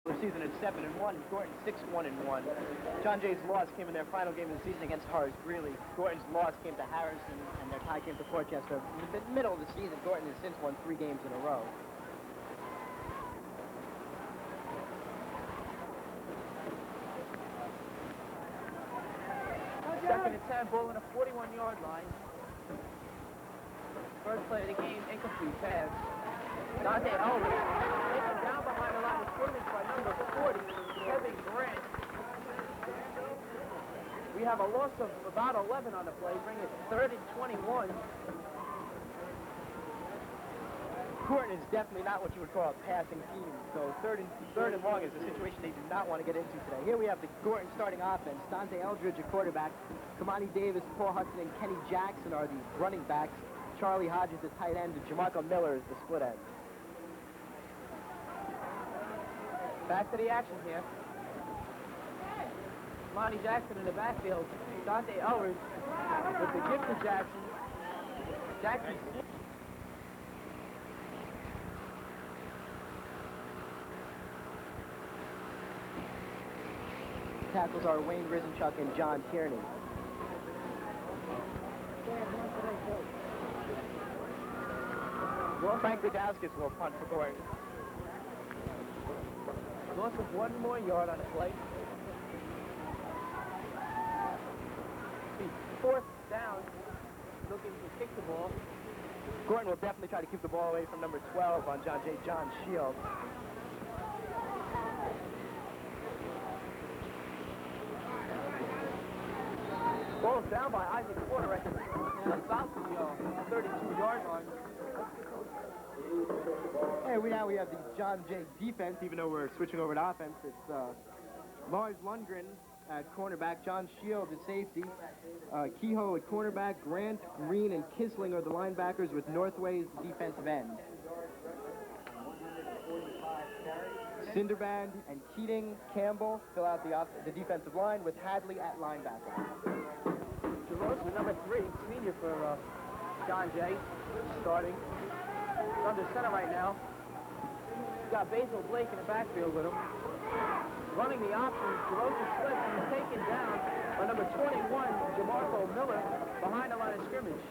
The season at 7-1, Groton 6-1-1. John Jay's loss came in their final game of the season against Horace Greeley. Groton's loss came to Harrison, and their tie came to Portchester. In the middle of the season, Groton has since won 3 games in a row. Second and 10, ball on a 41-yard line. First play of the game, incomplete pass. Dante Elwood taken down behind the line of scrimmage by number 40, Kevin Grant. We have a loss of about 11 on the play, bringing it 3rd and 21. Groton is definitely not what you would call a passing team, so third and long is a situation they do not want to get into today. Here we have the Groton starting offense. Dante Eldridge, a quarterback. Kamani Davis, Paul Hudson, and Kenny Jackson are the running backs. Charlie Hodges, the tight end, and Jamarco Miller is the split end. Back to the action here. Monty Jackson in the backfield. Dante Eldridge with the gift to Jackson. Jackson. Tackles are Wayne Risenchuk and John Tierney. Frank Gudowskis will punt for Groton. Loss of 1 more yard on the play. 4th down, looking to kick the ball. Groton will definitely try to keep the ball away from number 12 on John Shields. Ball is down by Isaac Porter at the south of the 32-yard line. Hey, we have the John Jay defense, even though we're switching over to offense. It's Lars Lundgren at cornerback, John Shields at safety, Kehoe at cornerback, Grant, Green, and Kisling are the linebackers, with Northway's the defensive end. Cinderband and Keating, Campbell fill out the defensive line, with Hadley at linebacker. DeRosa, number 3, senior for John Jay, starting. He's under center right now. He's got Basil Blake in the backfield with him. Running the option, DeRosa slips and he's taken down by number 21, Jamarco Miller, behind the line of scrimmage.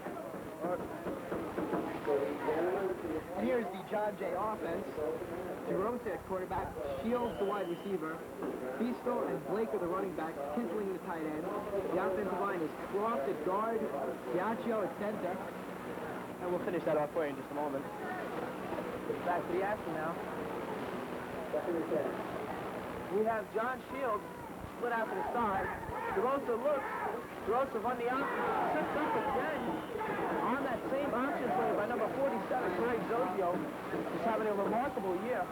And here's the John Jay offense. DeRosa at quarterback, Shields the wide receiver, Feastal and Blake are the running backs, Kisling the tight end. The offensive line is Croft at guard, Giacchio at center. And we'll finish that off for you in just a moment. Back to the action now. We have John Shields split out to the side. DeRosa looks. DeRosa run the option. Sits up again on that same option play by number 47, Greg Zozio. He's having a remarkable year.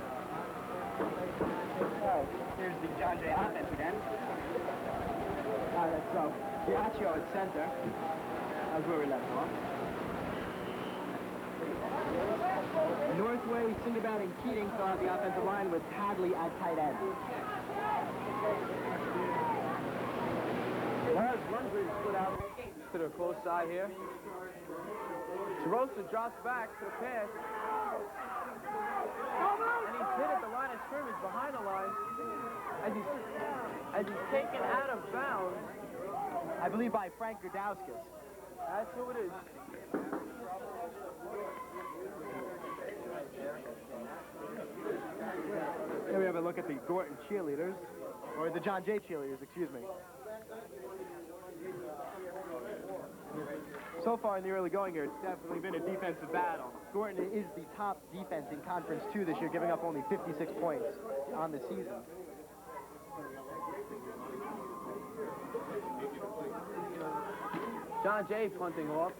Here's the John Jay offense again. That's Giacchio at center. That's where we left off. Northway, Cinderband, and Keating fill out the offensive line, with Hadley at tight end. Lars Lundgren split out to the close side here. DeRosa drops back to the pass. And he's hit at the line of scrimmage behind the line as he's taken out of bounds. I believe by Frank Gudowskis. That's who it is. Here we have a look at the Groton cheerleaders, or the John Jay cheerleaders, excuse me. So far in the early going here, it's definitely been a defensive battle. Groton is the top defense in Conference 2 this year, giving up only 56 points on the season. John Jay punting off.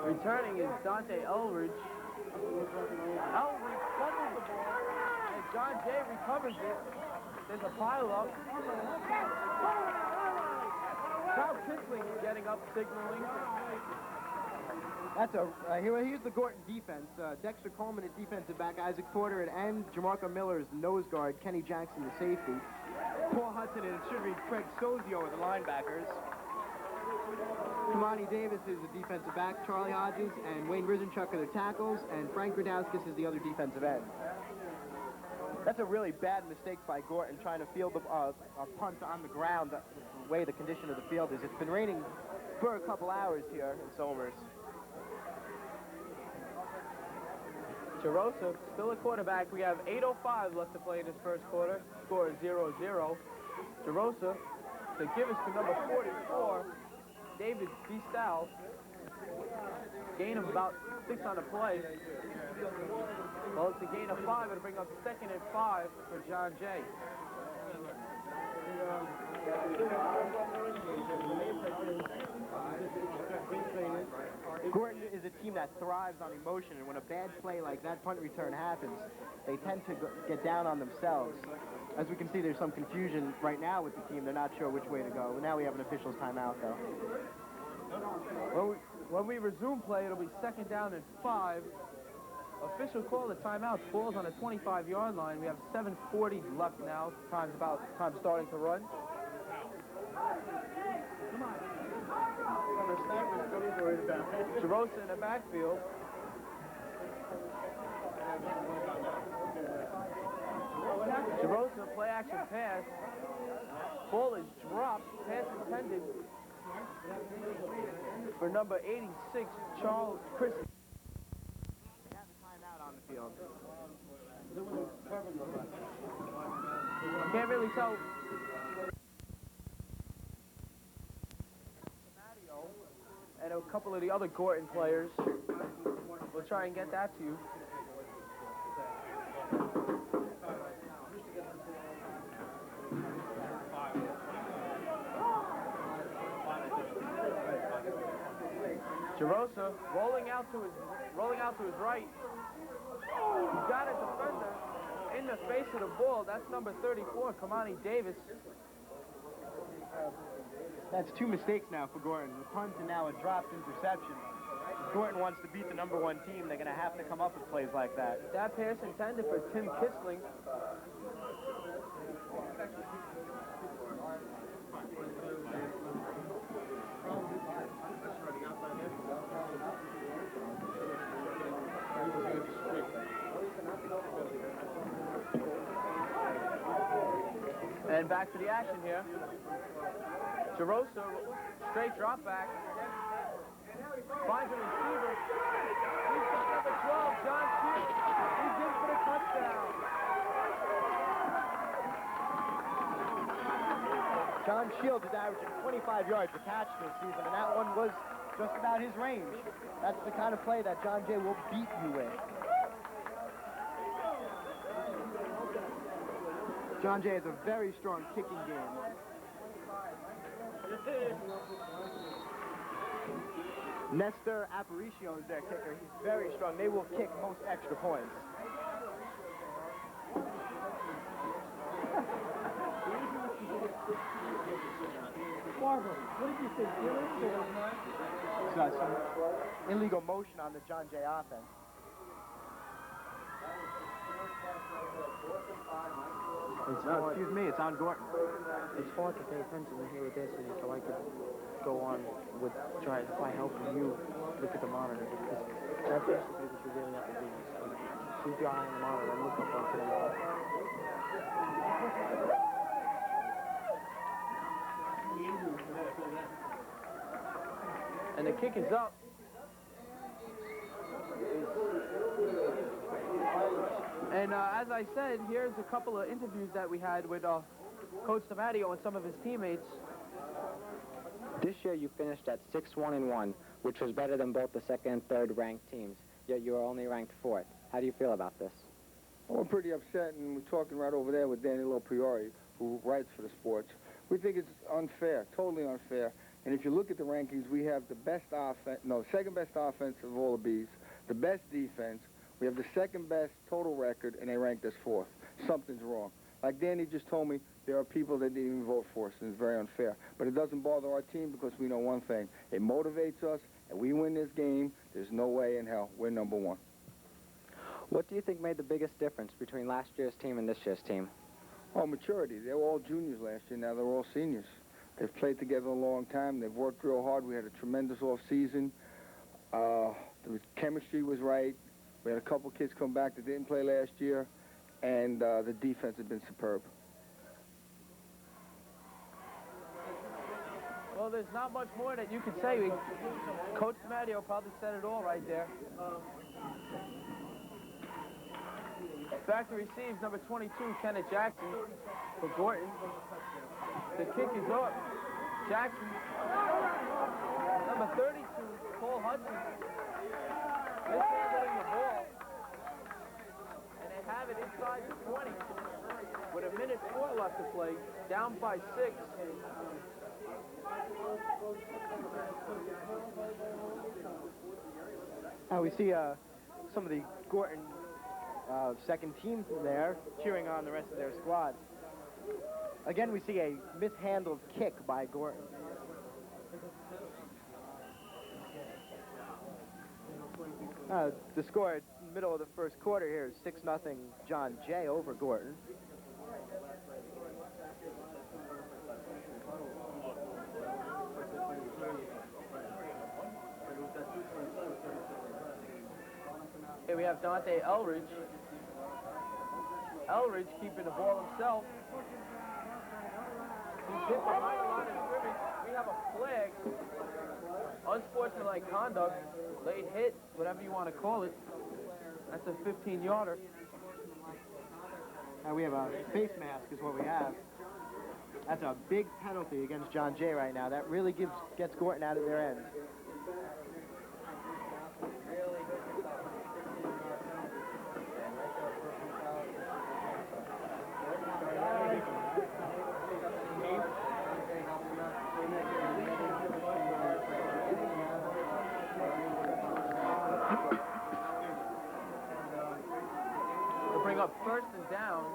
Returning is Dante Eldridge. Eldridge fumbles the ball, and John Jay recovers it. There's a pile-up. Kyle Kisling is getting up, signaling. That's here's the Groton defense. Dexter Coleman at defensive back, Isaac Porter at end, Jamarco Miller is the nose guard, Kenny Jackson the safety, Paul Hudson and it should be Craig Sozio are the linebackers. Kamani Davis is the defensive back, Charlie Hodges and Wayne Risenchuk are the tackles, and Frank Gradowskis is the other defensive end. That's a really bad mistake by Groton trying to field a punt on the ground the way the condition of the field is. It's been raining for a couple hours here in Somers. Jarosa, still a quarterback. We have 8:05 left to play in this first quarter. Score is 0-0. Jarosa to give us to number 44, David Bistal. Gain of about 6 on the play. Well, it's a gain of 5. It'll bring up 2nd and 5 for John Jay. Groton is a team that thrives on emotion, and when a bad play like that punt return happens, they tend to get down on themselves. As we can see, there's some confusion right now with the team. They're not sure which way to go. Now we have an official's timeout, though. When we resume play, it'll be 2nd down and 5. Official call the timeout. Ball's on the 25-yard line. We have 7:40 left now. Time starting to run. Jarosa in the backfield. Jarosa, play action pass. Ball is dropped. Pass intended for number 86, Charles Chris. They have a timeout on the field. Can't really tell. And a couple of the other Groton players. We'll try and get that to you. Jarosa rolling out to his right. He's got a defender in the face of the ball. That's number 34, Kamani Davis. That's 2 mistakes now for Groton. The punt and now a dropped interception. If Groton wants to beat the number 1 team, they're going to have to come up with plays like that. That pass intended for Tim Kissling. And back to the action here. Jarosa, straight drop back. Finds a receiver. He's got number 12, John Shields. He's in for the touchdown. John Shields is averaging 25 yards a catch this season, and that one was just about his range. That's the kind of play that John Jay will beat you with. John Jay has a very strong kicking game. Nestor Aparicio is their kicker. He's very strong. They will kick most extra points. Barber, what did you say? Some illegal motion on the John Jay offense. Excuse me, it's on Groton. It's hard to pay attention to hear this, and so I could go on with trying by helping you look at the monitor, because that's basically what you really have to do. So keep your eye on the monitor and look up onto the wall. And the kick is up. And as I said, here's a couple of interviews that we had with Coach D'Amadio and some of his teammates. This year you finished at 6-1-1, which was better than both the 2nd and 3rd ranked teams, yet you were only ranked 4th. How do you feel about this? Well, we're pretty upset, and we're talking right over there with Danilo Priori, who writes for the sports. We think it's unfair, totally unfair. And if you look at the rankings, we have the best offense, no, 2nd best offense of all the Bs, the best defense. We have the 2nd best total record, and they ranked us 4th. Something's wrong. Like Danny just told me, there are people that didn't even vote for us, and it's very unfair. But it doesn't bother our team because we know one thing. It motivates us, and we win this game. There's no way in hell we're number 1. What do you think made the biggest difference between last year's team and this year's team? Oh, maturity. They were all juniors last year. Now they're all seniors. They've played together a long time. They've worked real hard. We had a tremendous off-season. The chemistry was right. We had a couple kids come back that didn't play last year. and the defense has been superb. Well, there's not much more that you can say. Coach Mario probably said it all right there. Back to receives number 22, Kenneth Jackson for Groton. The kick is up. Jackson. Number 32, Paul Hudson. Mishandling the ball. And they have it inside the 20 with 1:04 left to play. Down by 6. Now we see some of the Groton second team there cheering on the rest of their squad. Again, we see a mishandled kick by Groton. The score in the middle of the first quarter here is 6-0 John Jay over Groton. Here we have Dante Elridge. Elridge keeping the ball himself. He's hit behind the line of scrimmage. We have a flag. Unsportsmanlike conduct. Late hit, whatever you want to call it. That's a 15-yarder. Now we have a face mask is what we have. That's a big penalty against John Jay right now. That really gets Groton out of their end. We'll bring up first and down,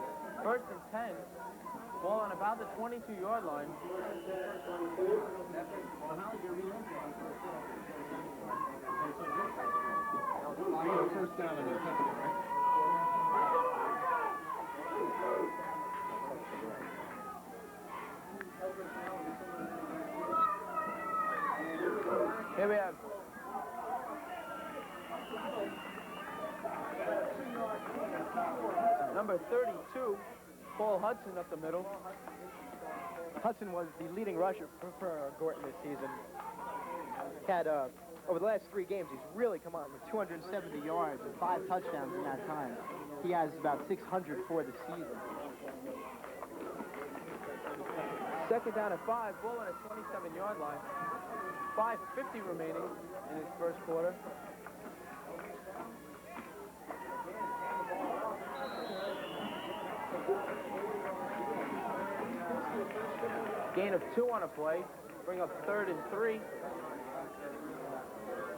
first and 10. Ball on about the 22-yard line. First down and Here we have number 32, Paul Hudson up the middle. Hudson was the leading rusher for Groton this season. He had, over the last 3 games, he's really come on with 270 yards and 5 touchdowns in that time. He has about 600 for the season. Second down at 5, ball on a 27-yard line. 5:50 remaining in his first quarter. Gain of 2 on a play. Bring up 3rd and 3.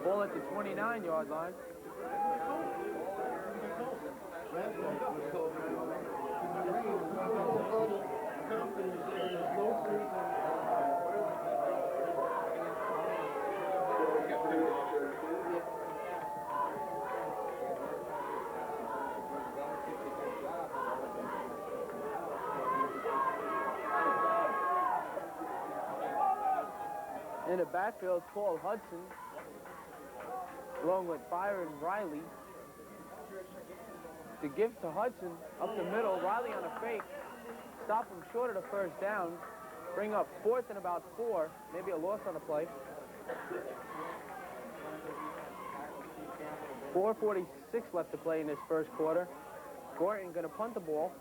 Ball at the 29-yard line. In the backfield, Paul Hudson, along with Byron Riley. The give to Hudson up the middle. Riley on a fake. Stop him short of the first down. Bring up 4th and about 4. Maybe a loss on the play. 4:46 left to play in this first quarter. Groton going to punt the ball.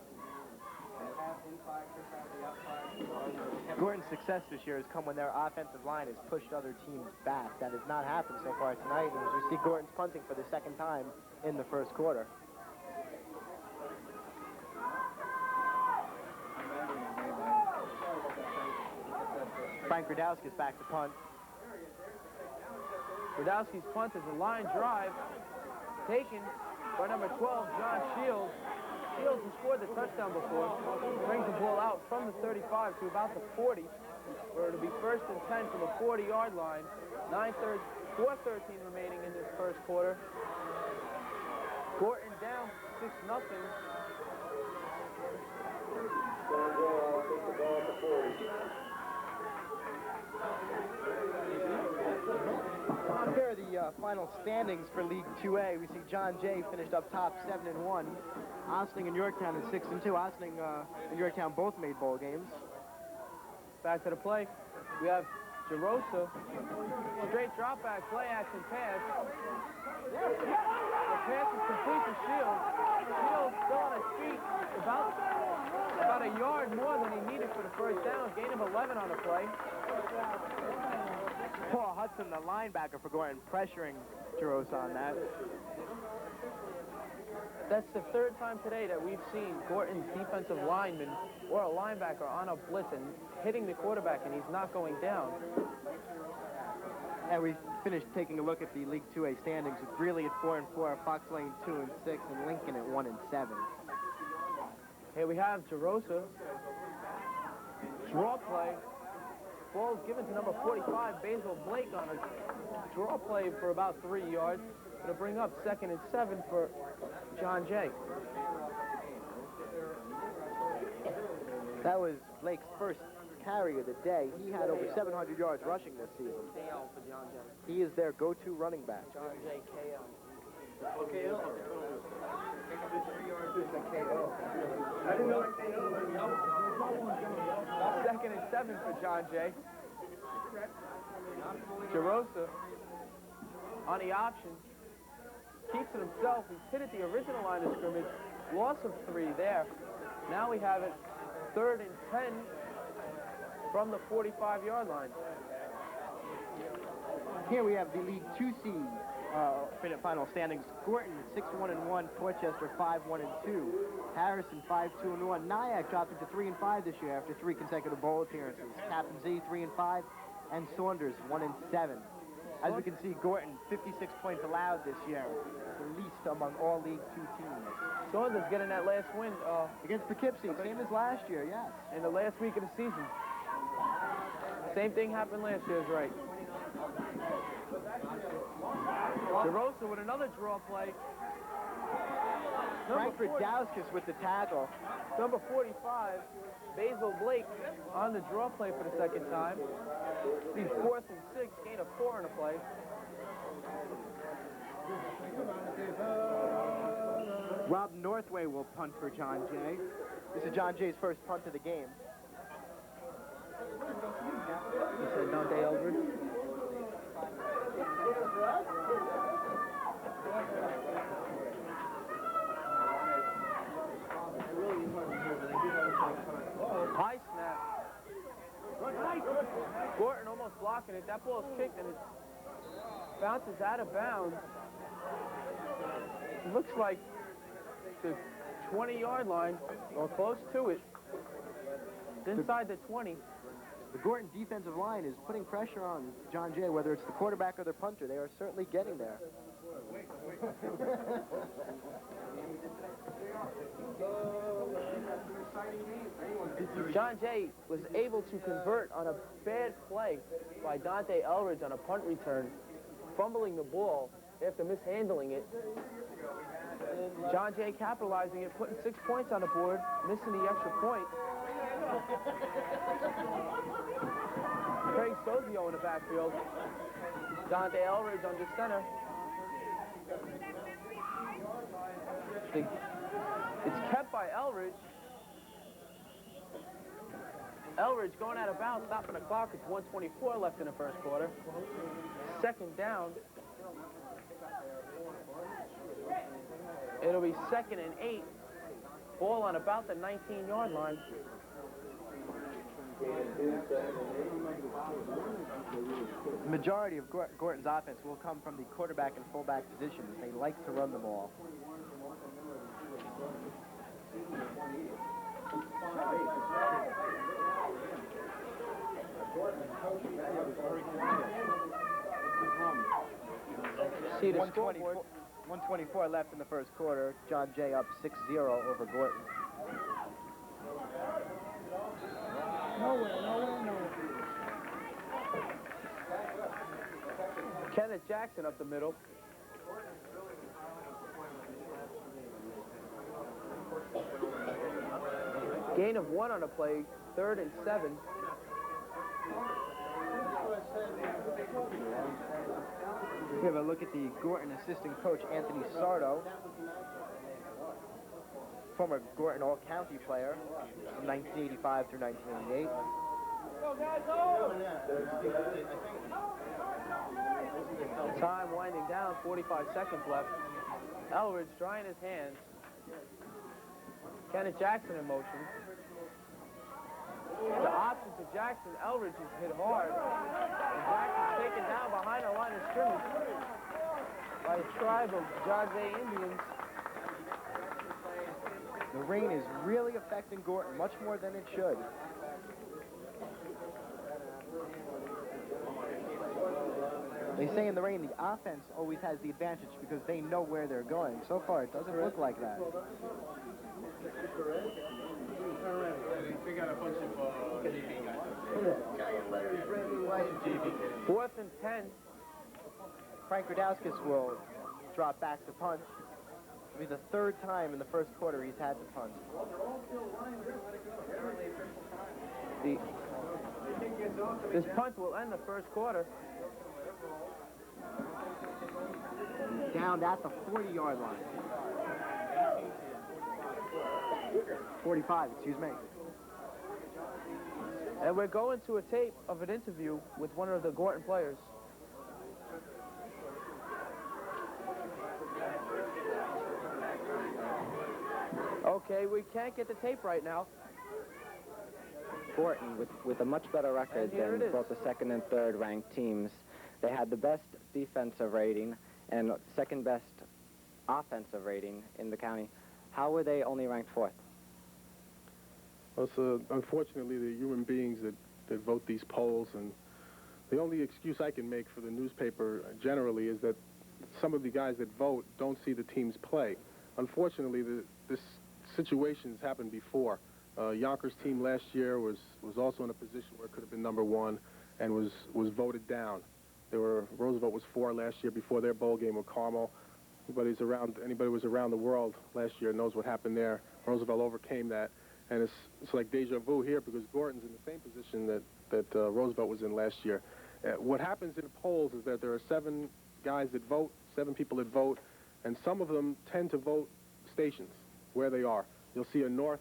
Groton's success this year has come when their offensive line has pushed other teams back. That has not happened so far tonight, and as we see Groton's punting for the 2nd time in the first quarter. Frank Radowski's back to punt. Radowski's punt is a line drive taken by number 12, John Shields. Shields has scored the touchdown before. Brings the ball out from the 35 to about the 40, where it'll be 1st and 10 from the 40-yard line. 4:13 remaining in this first quarter. Groton down 6-0. Here are the final standings for League 2A. We see John Jay finished up top 7-1. Ossining and Yorktown is 6-2. Ossining and Yorktown both made bowl games. Back to the play. We have Jerosa. Straight drop back, play action pass. The pass is complete to Shields. Shields still on his feet. About a yard more than he needed for the first down. Gain of 11 on the play. Paul Hudson, the linebacker for Groton, pressuring Jerosa on that. That's the third time today that we've seen Groton's defensive lineman or a linebacker on a blitz and hitting the quarterback, and he's not going down. And we finished taking a look at the League 2A standings with Greeley at 4-4, Fox Lane 2-6, and Lincoln at 1-7. Here we have Jerosa. Draw play. Ball given to number 45, Basil Blake, on a draw play for about 3 yards. It'll bring up 2nd and 7 for John Jay. That was Blake's first carry of the day. He had over 700 yards rushing this season. KO for John Jay. He is their go-to running back. John Jay KO. Second and 7 for John Jay. Jerosa on the option. Keeps it himself. He's hit at the original line of scrimmage. Loss of 3 there. Now we have it 3rd and 10 from the 45-yard line. Here we have the League 2 seed final standings. Groton 6-1-1, Portchester 5-1-2, Harrison 5-2-1. Nyack dropped into 3-5 this year after 3 consecutive bowl appearances. Captain Z 3-5, and Saunders 1-7. As we can see, Groton 56 points allowed this year, the least among all League 2 teams. Saunders getting that last win Against Poughkeepsie, same as last year, yes. in the last week of the season. Same thing happened last year, is right. Jerosa with another draw play. Frankfurt Dauskas with the tackle. Number 45, Basil Blake, on the draw play for the 2nd time. He's 4th and 6, gain of 4 on the play. Rob Northway will punt for John Jay. This is John Jay's first punt of the game. He said Dante Eldridge. High snap. Groton almost blocking it. That ball's kicked and it bounces out of bounds. It looks like the 20-yard line, or close to it. It's inside the 20. The Groton defensive line is putting pressure on John Jay, whether it's the quarterback or the punter. They are certainly getting there. John Jay was able to convert on a bad play by Dante Eldridge on a punt return, fumbling the ball after mishandling it. John Jay capitalizing it, putting 6 points on the board, missing the extra point. Craig Sozio in the backfield. Dante Eldridge under center. It's kept by Eldridge. Eldridge going out of bounds, stopping the clock. It's 1:24 left in the first quarter. 2nd down. It'll be 2nd and 8. Ball on about the 19-yard line. The majority of Groton's offense will come from the quarterback and fullback positions. They like to run the ball. See the scoreboard. 1:24 left in the first quarter. John Jay up 6-0 over Groton. Kenneth Jackson up the middle. Gain of 1 on the play, 3rd and 7. We have a look at the Groton assistant coach, Anthony Sardo, former Groton All-County player from 1985 through 1988. Time winding down, 45 seconds left. Elridge drying his hands. Kenneth Jackson in motion. The option to Jackson. Elridge is hit hard. And Jackson's taken down behind the line of scrimmage by a tribe of John Jay Indians. The rain is really affecting Groton, much more than it should. They say in the rain, the offense always has the advantage because they know where they're going. So far, it doesn't look like that. Fourth and 10. Frank Radowskis will drop back to punt. It'll be the third time in the first quarter he's had to punt. This punt will end the first quarter. Down at the 40-yard line. 45, excuse me. And we're going to a tape of an interview with one of the Groton players. Okay, we can't get the tape right now. Groton, with a much better record than both the second and third ranked teams, they had the best defensive rating and second best offensive rating in the county. How were they only ranked fourth? Well, so unfortunately, the human beings that vote these polls, and the only excuse I can make for the newspaper generally is that some of the guys that vote don't see the teams play. Unfortunately, this situation's happened before. Yonkers' team last year was also in a position where it could have been number one and was voted down. Roosevelt was 4 last year before their bowl game with Carmel. Anybody who was around the world last year knows what happened there. Roosevelt overcame that, and it's like deja vu here because Groton's in the same position that Roosevelt was in last year. What happens in polls is that there are 7 guys that vote, 7 people that vote, and some of them tend to vote stations where they are. You'll see a north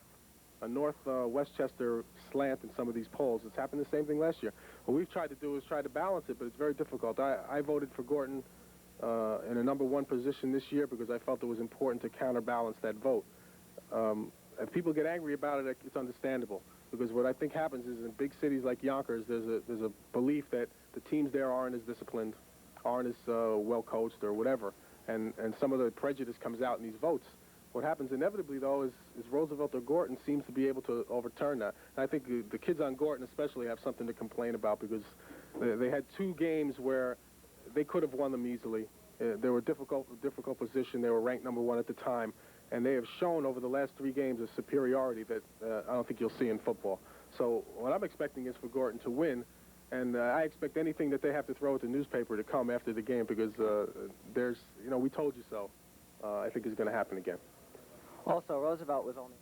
Westchester slant in some of these polls. It's happened the same thing last year. What we've tried to do is try to balance it, but it's very difficult. I voted for Groton in a number 1 position this year because I felt it was important to counterbalance that vote. If people get angry about it, it's understandable because what I think happens is in big cities like Yonkers, there's a belief that the teams there aren't as disciplined, aren't as well coached or whatever, and some of the prejudice comes out in these votes. What happens inevitably, though, is Roosevelt or Groton seems to be able to overturn that. And I think the kids on Groton especially have something to complain about because they had 2 games where they could have won them easily. They were difficult position. They were ranked number 1 at the time. And they have shown over the last 3 games a superiority that I don't think you'll see in football. So what I'm expecting is for Groton to win. And I expect anything that they have to throw at the newspaper to come after the game because there's, we told you so. I think is going to happen again. Also, Roosevelt was only...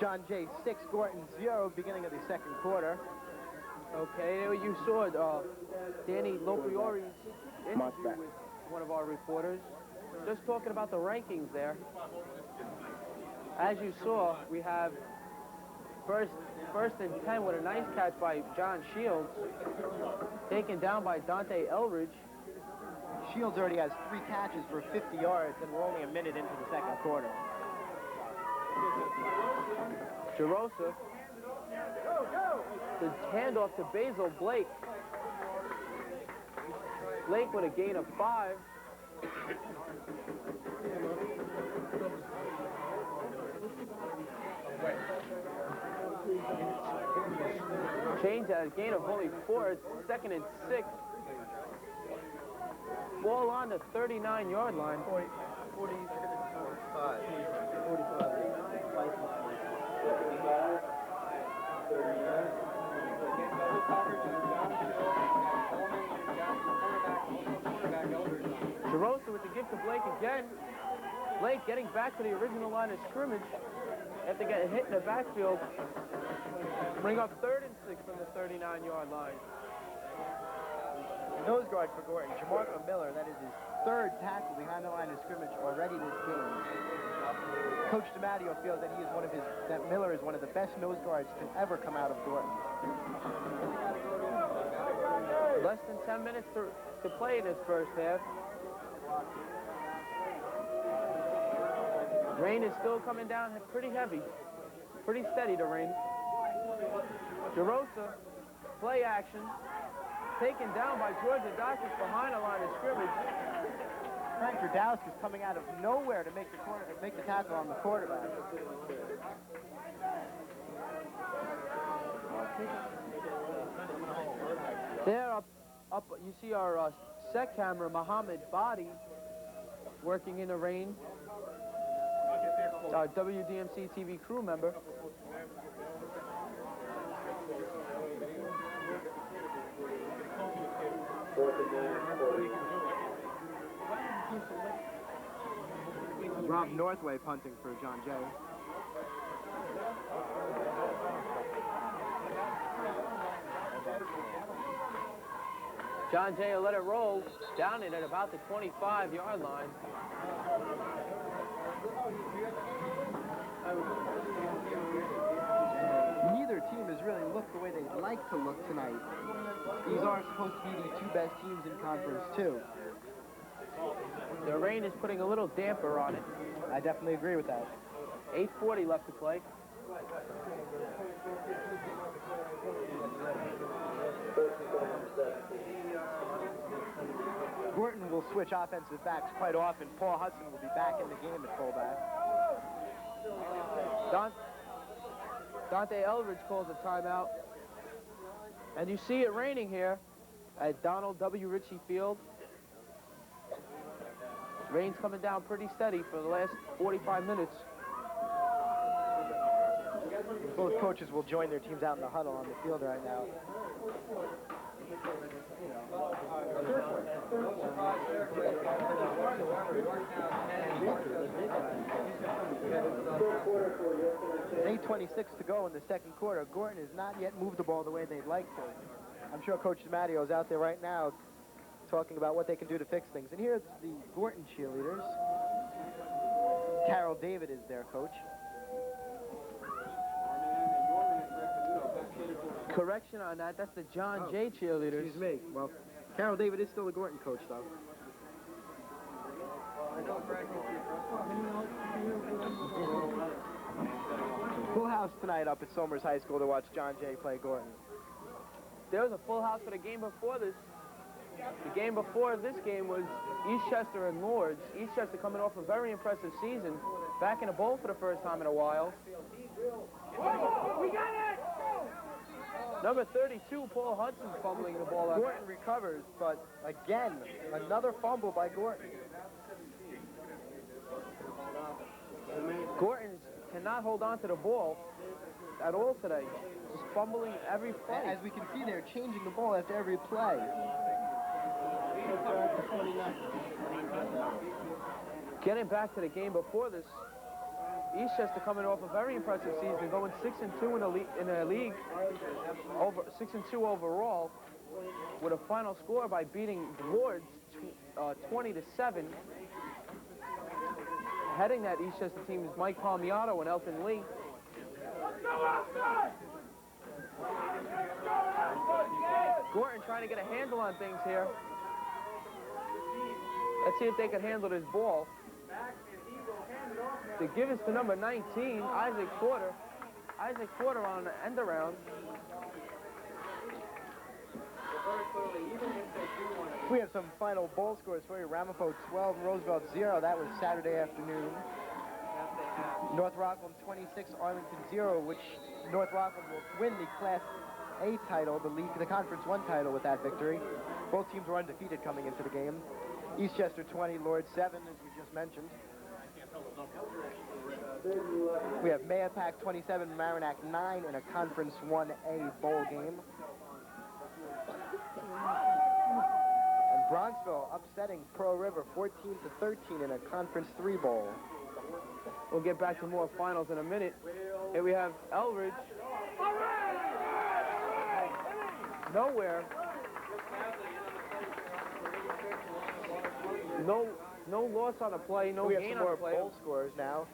John Jay 6, Groton 0, beginning of the second quarter. Okay, you saw Danny Lopriori's interview with one of our reporters. Just talking about the rankings there. As you saw, we have first and 10 with a nice catch by John Shields, taken down by Dante Elridge. Shields already has 3 catches for 50 yards, and we're only a minute into the second quarter. Jarosa, the handoff to Basil Blake. Blake with a gain of 5. Change that, a gain of only 4. It's 2nd and 6. Ball on the 39-yard line. 45. Jarosa with the gift to Blake again. Blake getting back to the original line of scrimmage after getting hit in the backfield. Bring up 3rd and 6 from the 39-yard line. nose guard for Groton, Jamarco Miller. That is his third tackle behind the line of scrimmage already this game. Coach DiMatteo feels that that Miller is one of the best nose guards to ever come out of Groton. Less than 10 minutes to play in this first half. Rain is still coming down pretty heavy. Pretty steady, the rain. DeRosa, play action. Taken down by George Adakis behind the line of scrimmage. Frank Radowski is coming out of nowhere to make the tackle on the quarterback. There up, you see our set camera, Mohammed Badi, working in the rain. It's our WDMC TV crew member. Rob Northway punting for John Jay. John Jay will let it roll down it at about the 25-yard line. Neither team has really looked the way they'd like to look tonight. These are supposed to be the two best teams in conference, too. The rain is putting a little damper on it. I definitely agree with that. 8:40 left to play. Groton will switch offensive backs quite often. Paul Hudson will be back in the game at fullback. Dante Eldridge calls a timeout. And you see it raining here at Donald W. Ritchie Field. Rain's coming down pretty steady for the last 45 minutes. Both coaches will join their teams out in the huddle on the field right now. With 8:26 to go in the second quarter, Groton has not yet moved the ball the way they'd like to. I'm sure Coach DiMatteo is out there right now talking about what they can do to fix things. And here's the Groton cheerleaders. Carol David is their coach. Correction on that, that's the John Jay cheerleaders. Excuse me. Well, Carol David is still the Groton coach, though. Full house tonight up at Somers High School to watch John Jay play Groton. There was a full house for the game before this. The game before this game was Eastchester and Lords. Eastchester coming off a very impressive season. Back in a bowl for the first time in a while. We got it! Number 32, Paul Hudson, fumbling the ball out. Groton recovers, but again, another fumble by Groton. Groton cannot hold on to the ball at all today. Just fumbling every play. As we can see, they're changing the ball after every play. Getting back to the game before this, Eastchester coming off a very impressive season, going 6-2 in a league, over 6-2 overall, with a final score by beating Lords 20-7. Heading that Eastchester team is Mike Palmiato and Elton Lee. Groton trying to get a handle on things here. Let's see if they can handle this ball. To give us to number 19, Isaac Porter. Isaac Porter on the end around. We have some final bowl scores for you. Ramapo 12, Roosevelt 0. That was Saturday afternoon. North Rockland 26, Arlington 0, which North Rockland will win the Class A title, the Conference 1 title with that victory. Both teams were undefeated coming into the game. Eastchester 20, Lords 7, as we just mentioned. We have Mayapack 27, Maranac 9 in a Conference 1A bowl game. And Bronxville upsetting Pearl River 14-13 in a Conference 3 bowl. We'll get back to more finals in a minute. Here we have Elridge. Nowhere. No loss on the play, no We have gain some on more the play. bowl scores now.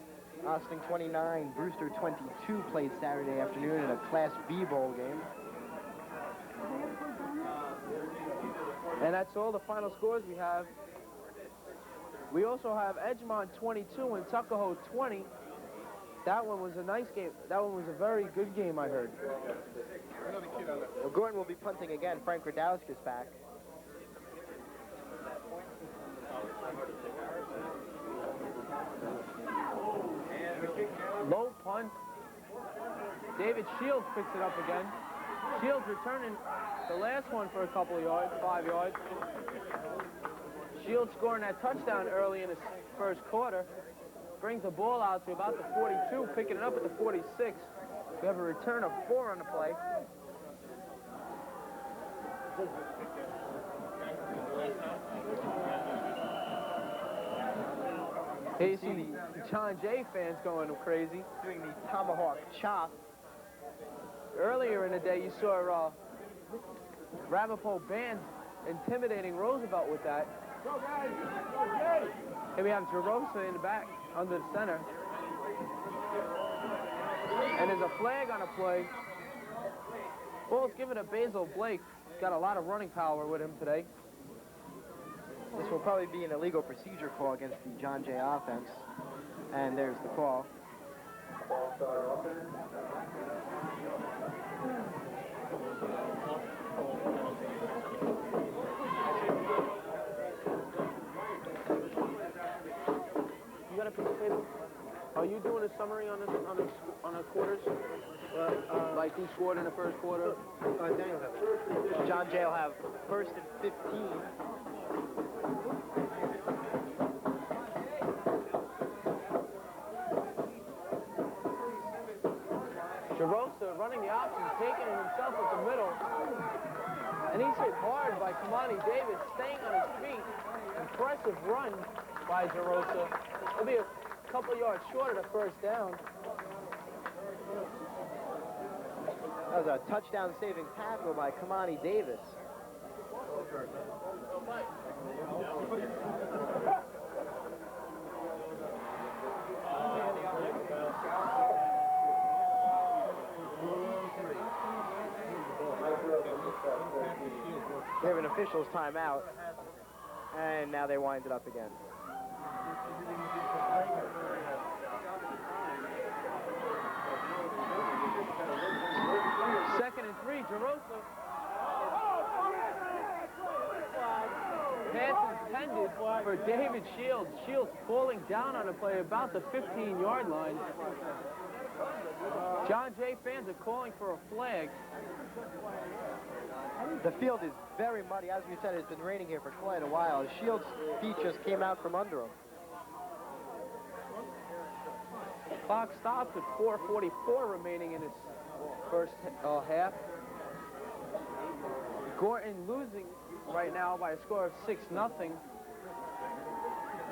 Austin 29, Brewster 22 played Saturday afternoon in a Class B bowl game. And that's all the final scores we have. We also have Edgemont 22 and Tuckahoe 20. That one was a nice game. That one was a very good game, I heard. Well, Groton will be punting again. Frank Radowski's back. Low punt. David Shields picks it up again. Shields returning the last one for a couple of yards, 5 yards. Shields scoring that touchdown early in the first quarter. Brings the ball out to about the 42, picking it up at the 46. We have a return of 4 on the play. Here you see the John Jay fans going crazy. Doing the tomahawk chop. Earlier in the day, you saw Ramapo band intimidating Roosevelt with that. Here we have Jerosa in the back, under the center. And there's a flag on a play. Ball's given to Basil Blake. He's got a lot of running power with him today. This will probably be an illegal procedure call against the John Jay offense. And there's the call. You got a piece of paper? Are you doing a summary on the quarters? Like who scored in the first quarter? Daniel has it. John Jay will have first and 15. Jerosa running the option, taking it himself at the middle. And he's hit hard by Kamani Davis, staying on his feet. Impressive run by Jerosa. He'll be a couple yards short of the first down. That was a touchdown-saving tackle by Kamani Davis. They have an official's timeout, and now they wind it up again. Second and 3, Jerosa. Pass intended for David Shields. Shields falling down on the play about the 15-yard line. John Jay fans are calling for a flag. The field is very muddy. As we said, it's been raining here for quite a while. Shields' feet just came out from under him. Clock stops with 4:44 remaining in this first half. Groton losing right now by a score of 6-0.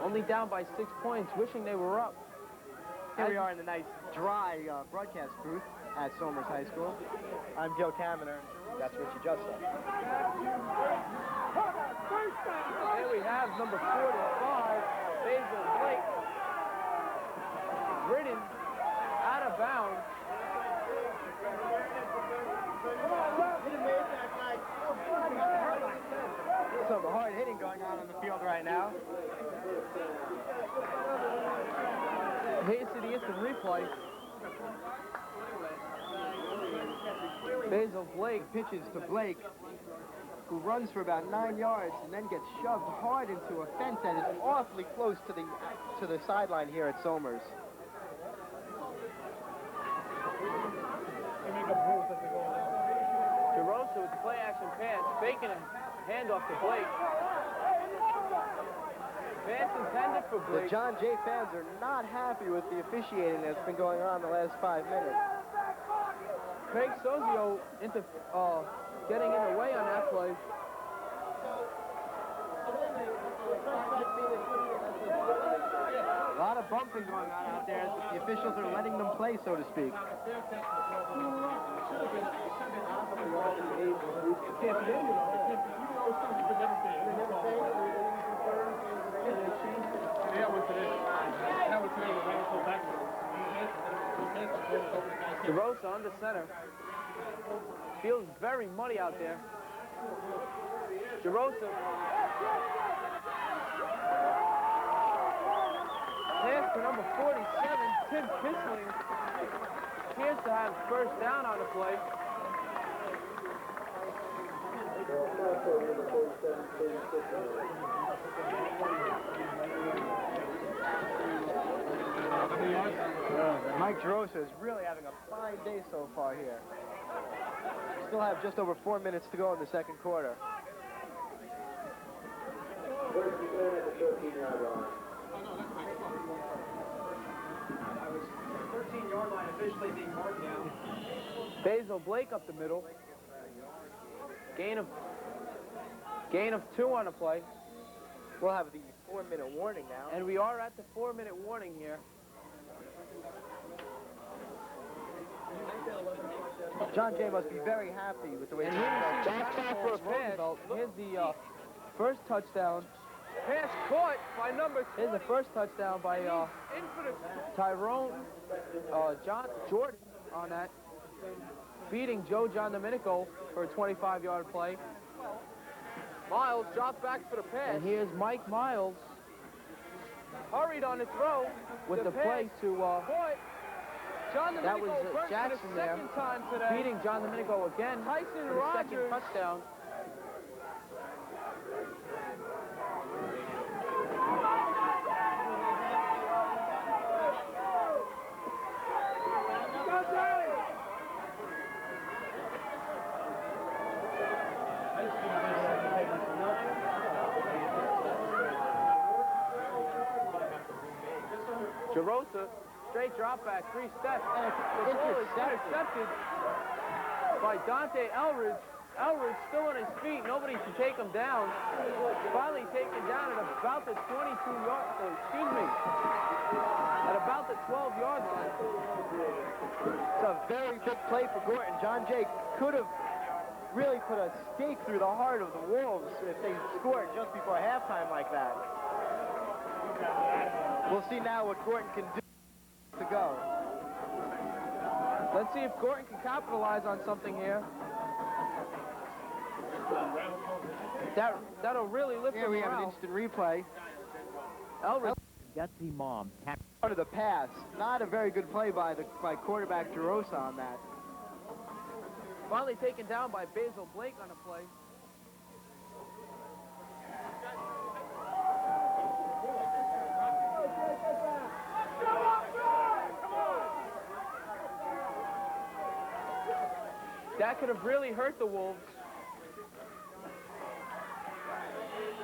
Only down by 6 points, wishing they were up. Here we are in the nice, dry broadcast booth at Somers High School. I'm Gil Kaminer. That's what you just said. Here we have number 45, Basil Blake, ridden out of bounds. Some hard hitting going on the field right now. Here's the instant replay. Basil Blake pitches to Blake, who runs for about 9 yards and then gets shoved hard into a fence that is awfully close to the sideline here at Somers. Jerosa with the play action pass, faking a handoff to Blake. Pass intended for Blake. The John Jay fans are not happy with the officiating that's been going on the last 5 minutes. Craig Sozio getting in the way on that play. A lot of bumping going on out there. The officials are letting them play, so to speak. DeRosa under center. Feels very muddy out there. DeRosa. Pass to number 47, Tim Kissling. Appears to have first down on the play. Mike DeRosa is really having a fine day so far here. Still have just over 4 minutes to go in the second quarter. Basil Blake up the middle. Gain of 2 on the play. We'll have the 4-minute warning now. And we are at the 4-minute warning here. John Jay must be very happy with the way And he's back for a pass. Here's the first touchdown. Pass caught by number 20. Here's the first touchdown by Tyrone Jordan on that. Beating Joe John Domenico for a 25-yard play. Miles drops back for the pass. And here's Mike Miles. Hurried on the throw with the play to John Domenico. That was Jackson there. Time today. Beating John Domenico again. Tyson for the second touchdown. DeRosa, straight drop back, 3 steps, and the ball is intercepted by Dante Elridge. Elridge still on his feet, nobody can take him down. Finally taken down at about the 22-yard, at about the 12-yard line. It's a very big play for Groton. John Jay could have really put a stake through the heart of the Wolves if they scored just before halftime like that. We'll see now what Groton can do to go. Let's see if Groton can capitalize on something here. That'll really lift Here the we have morale. an instant replay. Elridge. Gutsy mom. Part of the pass. Not a very good play by quarterback DeRosa on that. Finally taken down by Basil Blake on a play. That could have really hurt the Wolves.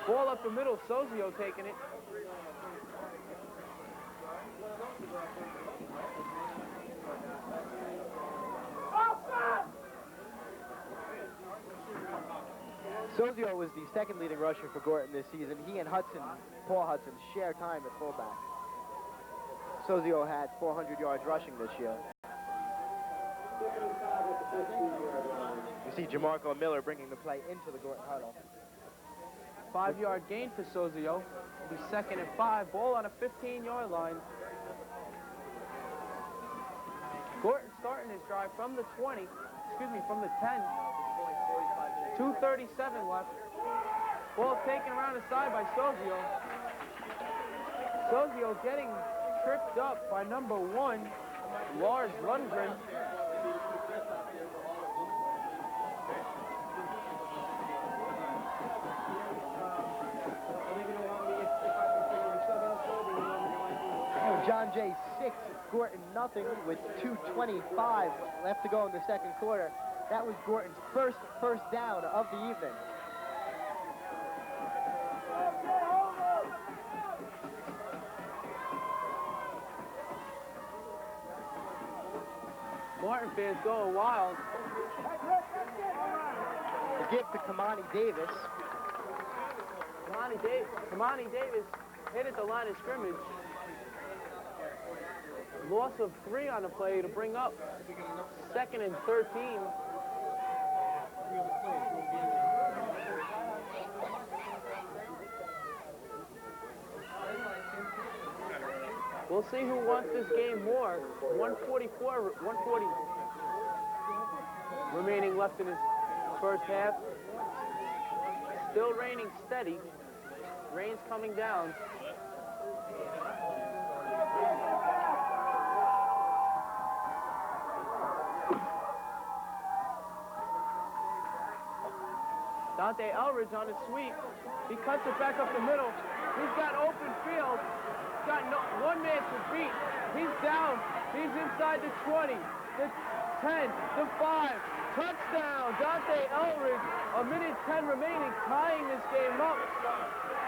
Ball up the middle, Sozio taking it. Sozio was the second leading rusher for Groton this season. He and Paul Hudson, share time at fullback. Sozio had 400 yards rushing this year. You see Jamarco Miller bringing the play into the Groton huddle. 5-yard gain for Sozio. It'll be 2nd and 5. Ball on a 15-yard line. Groton starting his drive from the 20, from the 10. 2:37 left. Ball taken around the side by Sozio. Sozio getting tripped up by number 1, Lars Lundgren. John Jay 6, Groton nothing with 2:25 left to go in the second quarter. That was Groton's first down of the evening. Martin fans going wild. The give to Kamani Davis. Kamani Davis hit at the line of scrimmage. Loss of 3 on the play to bring up 2nd and 13. We'll see who wants this game more. 140 remaining left in his first half. Still raining steady. Rain's coming down. Dante Elridge on his sweep. He cuts it back up the middle. He's got open field. He's got one man to beat. He's down. He's inside the 20, the 10, the 5. Touchdown, Dante Elridge. 1:10 remaining, tying this game up.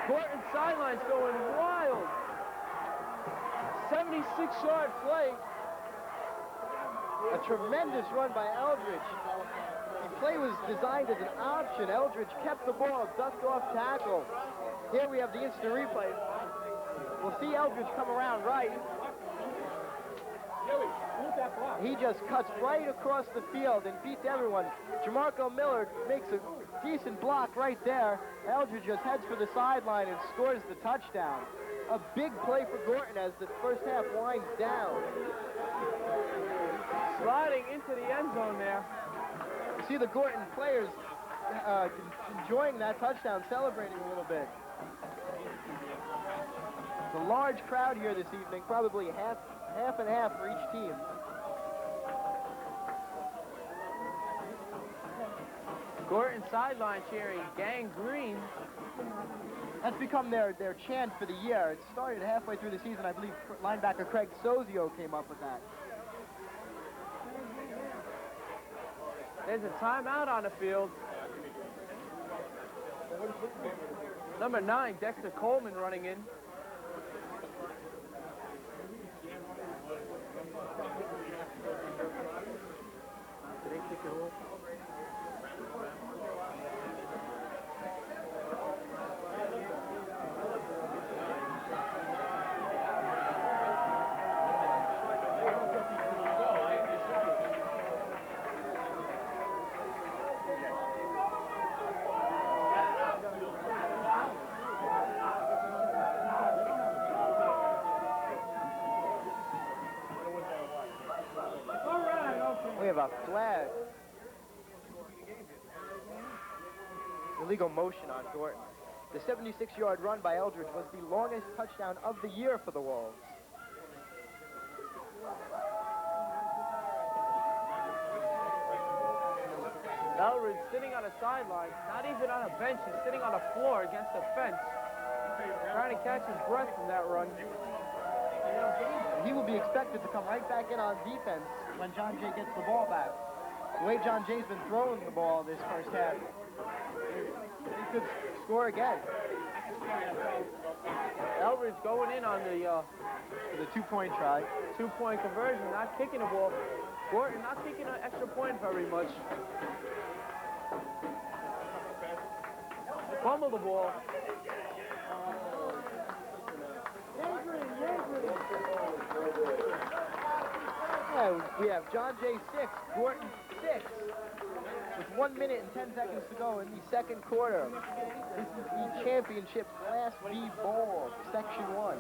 Groton sidelines going wild. 76-yard play. A tremendous run by Eldridge. The play was designed as an option. Eldridge kept the ball, ducked off tackle. Here we have the instant replay. We'll see Eldridge come around right. He just cuts right across the field and beats everyone. Jamarco Miller makes a decent block right there. Eldridge just heads for the sideline and scores the touchdown. A big play for Groton as the first half winds down. Sliding into the end zone there. You see the Groton players enjoying that touchdown, celebrating a little bit. It's a large crowd here this evening, probably half and half for each team. Groton sideline cheering Gang Green. That's become their chant for the year. It started halfway through the season. I believe linebacker Craig Sozio came up with that. There's a timeout on the field. Number 9, Dexter Coleman running in. Did they kick it off? We have a flag. Illegal motion on Groton. The 76-yard run by Eldridge was the longest touchdown of the year for the Wolves. Elridge sitting on a sideline, not even on a bench, he's sitting on a floor against a fence, trying to catch his breath from that run. He will be expected to come right back in on defense when John Jay gets the ball back. The way John Jay's been throwing the ball this first half, he could score again. Elridge going in on The two-point try. two-point conversion, not kicking the ball. Groton not kicking an extra point very much. Fumble the ball. Yeah, we have John Jay 6, Groton 6, with 1 minute and 10 seconds to go in the second quarter. This is the championship Class B Bowl, Section 1.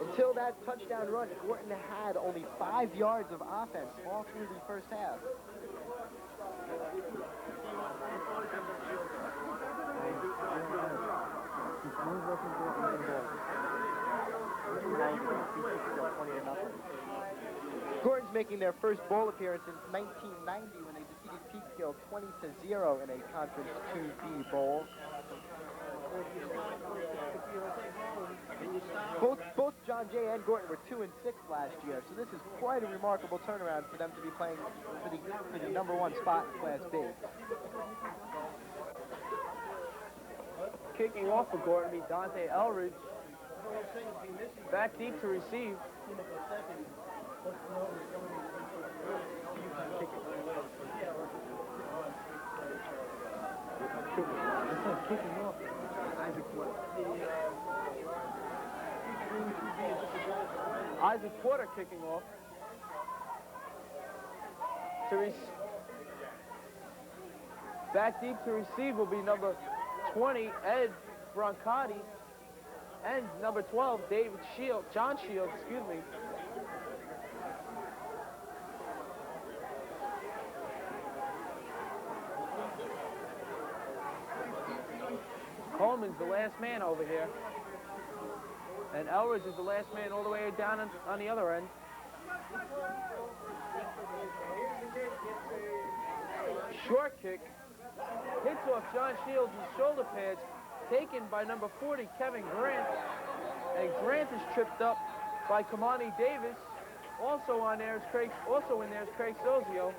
Until that touchdown run, Groton had only 5 yards of offense all through the first half. Groton's making their first bowl appearance since 1990 when they defeated Peekskill 20-0 in a Conference 2B bowl. Both John Jay and Groton were 2-6 last year, so this is quite a remarkable turnaround for them to be playing for the number 1 spot in Class B. Kicking off for Groton be Dante Elridge. Back deep to receive. Isaac Porter kicking off. Back deep to receive will be number 20, Ed Brancati, and number 12, John Shields, excuse me. Coleman's the last man over here. And Elridge is the last man all the way down on the other end. Short kick. Hits off John Shields' shoulder pads. Taken by number 40, Kevin Grant. And Grant is tripped up by Kamani Davis. Also in there is Craig Sozio.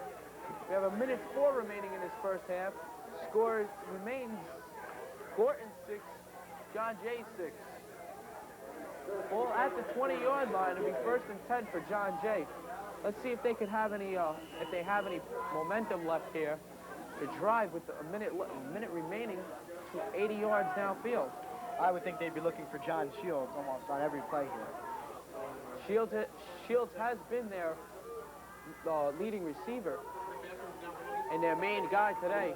We have 1:04 remaining in this first half. Score remains Groton 6, John Jay 6. Ball at the 20-yard line. It'll be 1st and 10 for John Jay. Let's see if they can have any, if they have any momentum left here to drive with a minute remaining to 80 yards downfield. I would think they'd be looking for John Shields almost on every play here. Shields has been their leading receiver and their main guy today.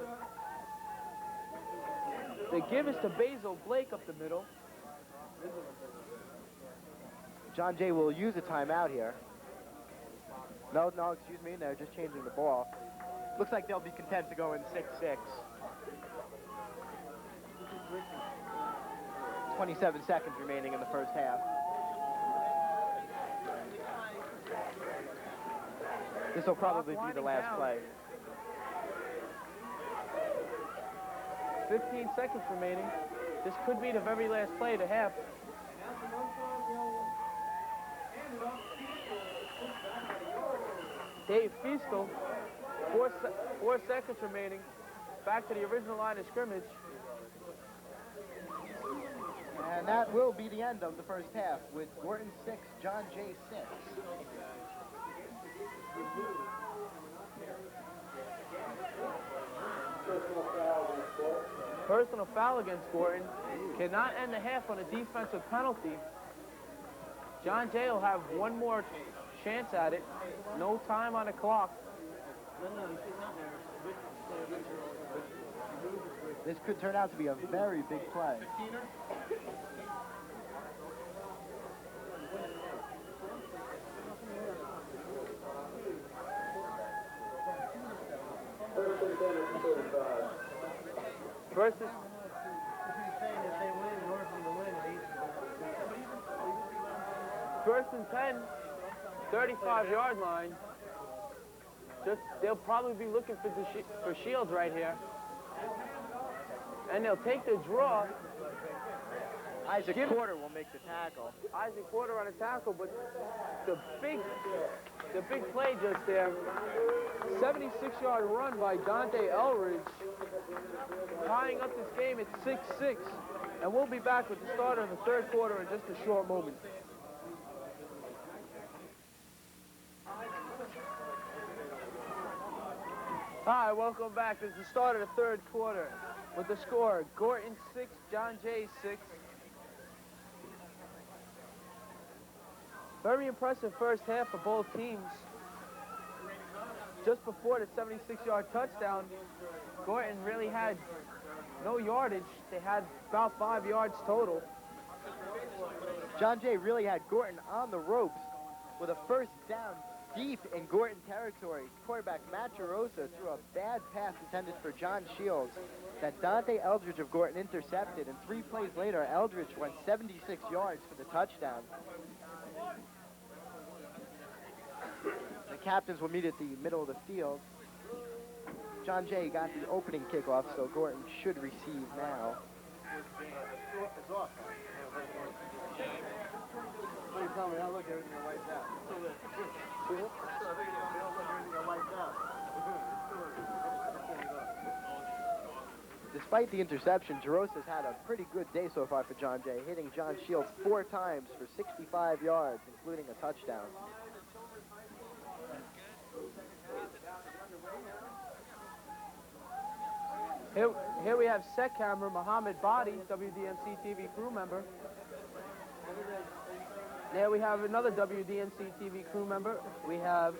They give us to Basil Blake up the middle. John Jay will use a timeout here. No, excuse me, they're just changing the ball. Looks like they'll be content to go in 6-6. 27 seconds remaining in the first half. This will probably be the last play. 15 seconds remaining. This could be the very last play of the half. Dave Feastel, 4 seconds remaining. Back to the original line of scrimmage. And that will be the end of the first half with Groton 6, John Jay 6. Personal foul against Groton. Cannot end the half on a defensive penalty. John Jay will have one more chance at it. No time on the clock. This could turn out to be a very big play. First is first and 10, 35-yard line. They'll probably be looking for Shields right here. And they'll take the draw. Isaac Porter will make the tackle. Isaac Porter on a tackle, but the big play just there. 76-yard run by Dante Elridge, tying up this game at 6-6. And we'll be back with the start of the third quarter in just a short moment. Hi, welcome back. This is the start of the third quarter with the score, Groton 6, John Jay 6. Very impressive first half for both teams. Just before the 76-yard touchdown, Groton really had no yardage. They had about 5 yards total. John Jay really had Groton on the ropes with a first down deep in Groton territory. Quarterback Matt Gerosa threw a bad pass intended for John Shields that Dante Eldridge of Groton intercepted, and 3 plays later, Eldridge went 76 yards for the touchdown. The captains will meet at the middle of the field. John Jay got the opening kickoff, so Groton should receive now. Tell me, I look everything wiped out. Despite the interception, Gerosa's had a pretty good day so far for John Jay, hitting John Shields 4 times for 65 yards, including a touchdown. Here we have set camera Muhammad Badi, WDMC TV crew member. There we have another WDMC TV crew member. We have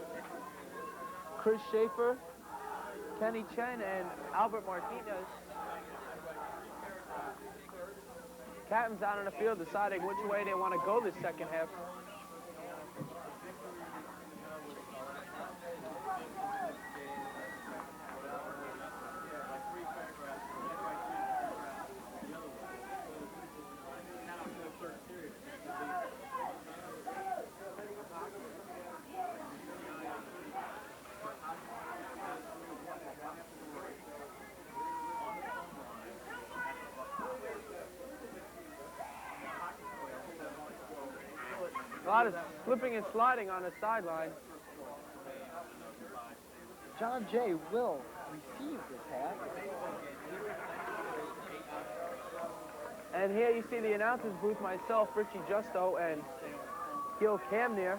Chris Schaefer, Kenny Chen, and Albert Martinez. Captains out on the field deciding which way they want to go this second half. A lot of slipping and sliding on the sideline. John Jay will receive this half. And here you see the announcers booth, myself, Richie Justo, and Gil Camnear.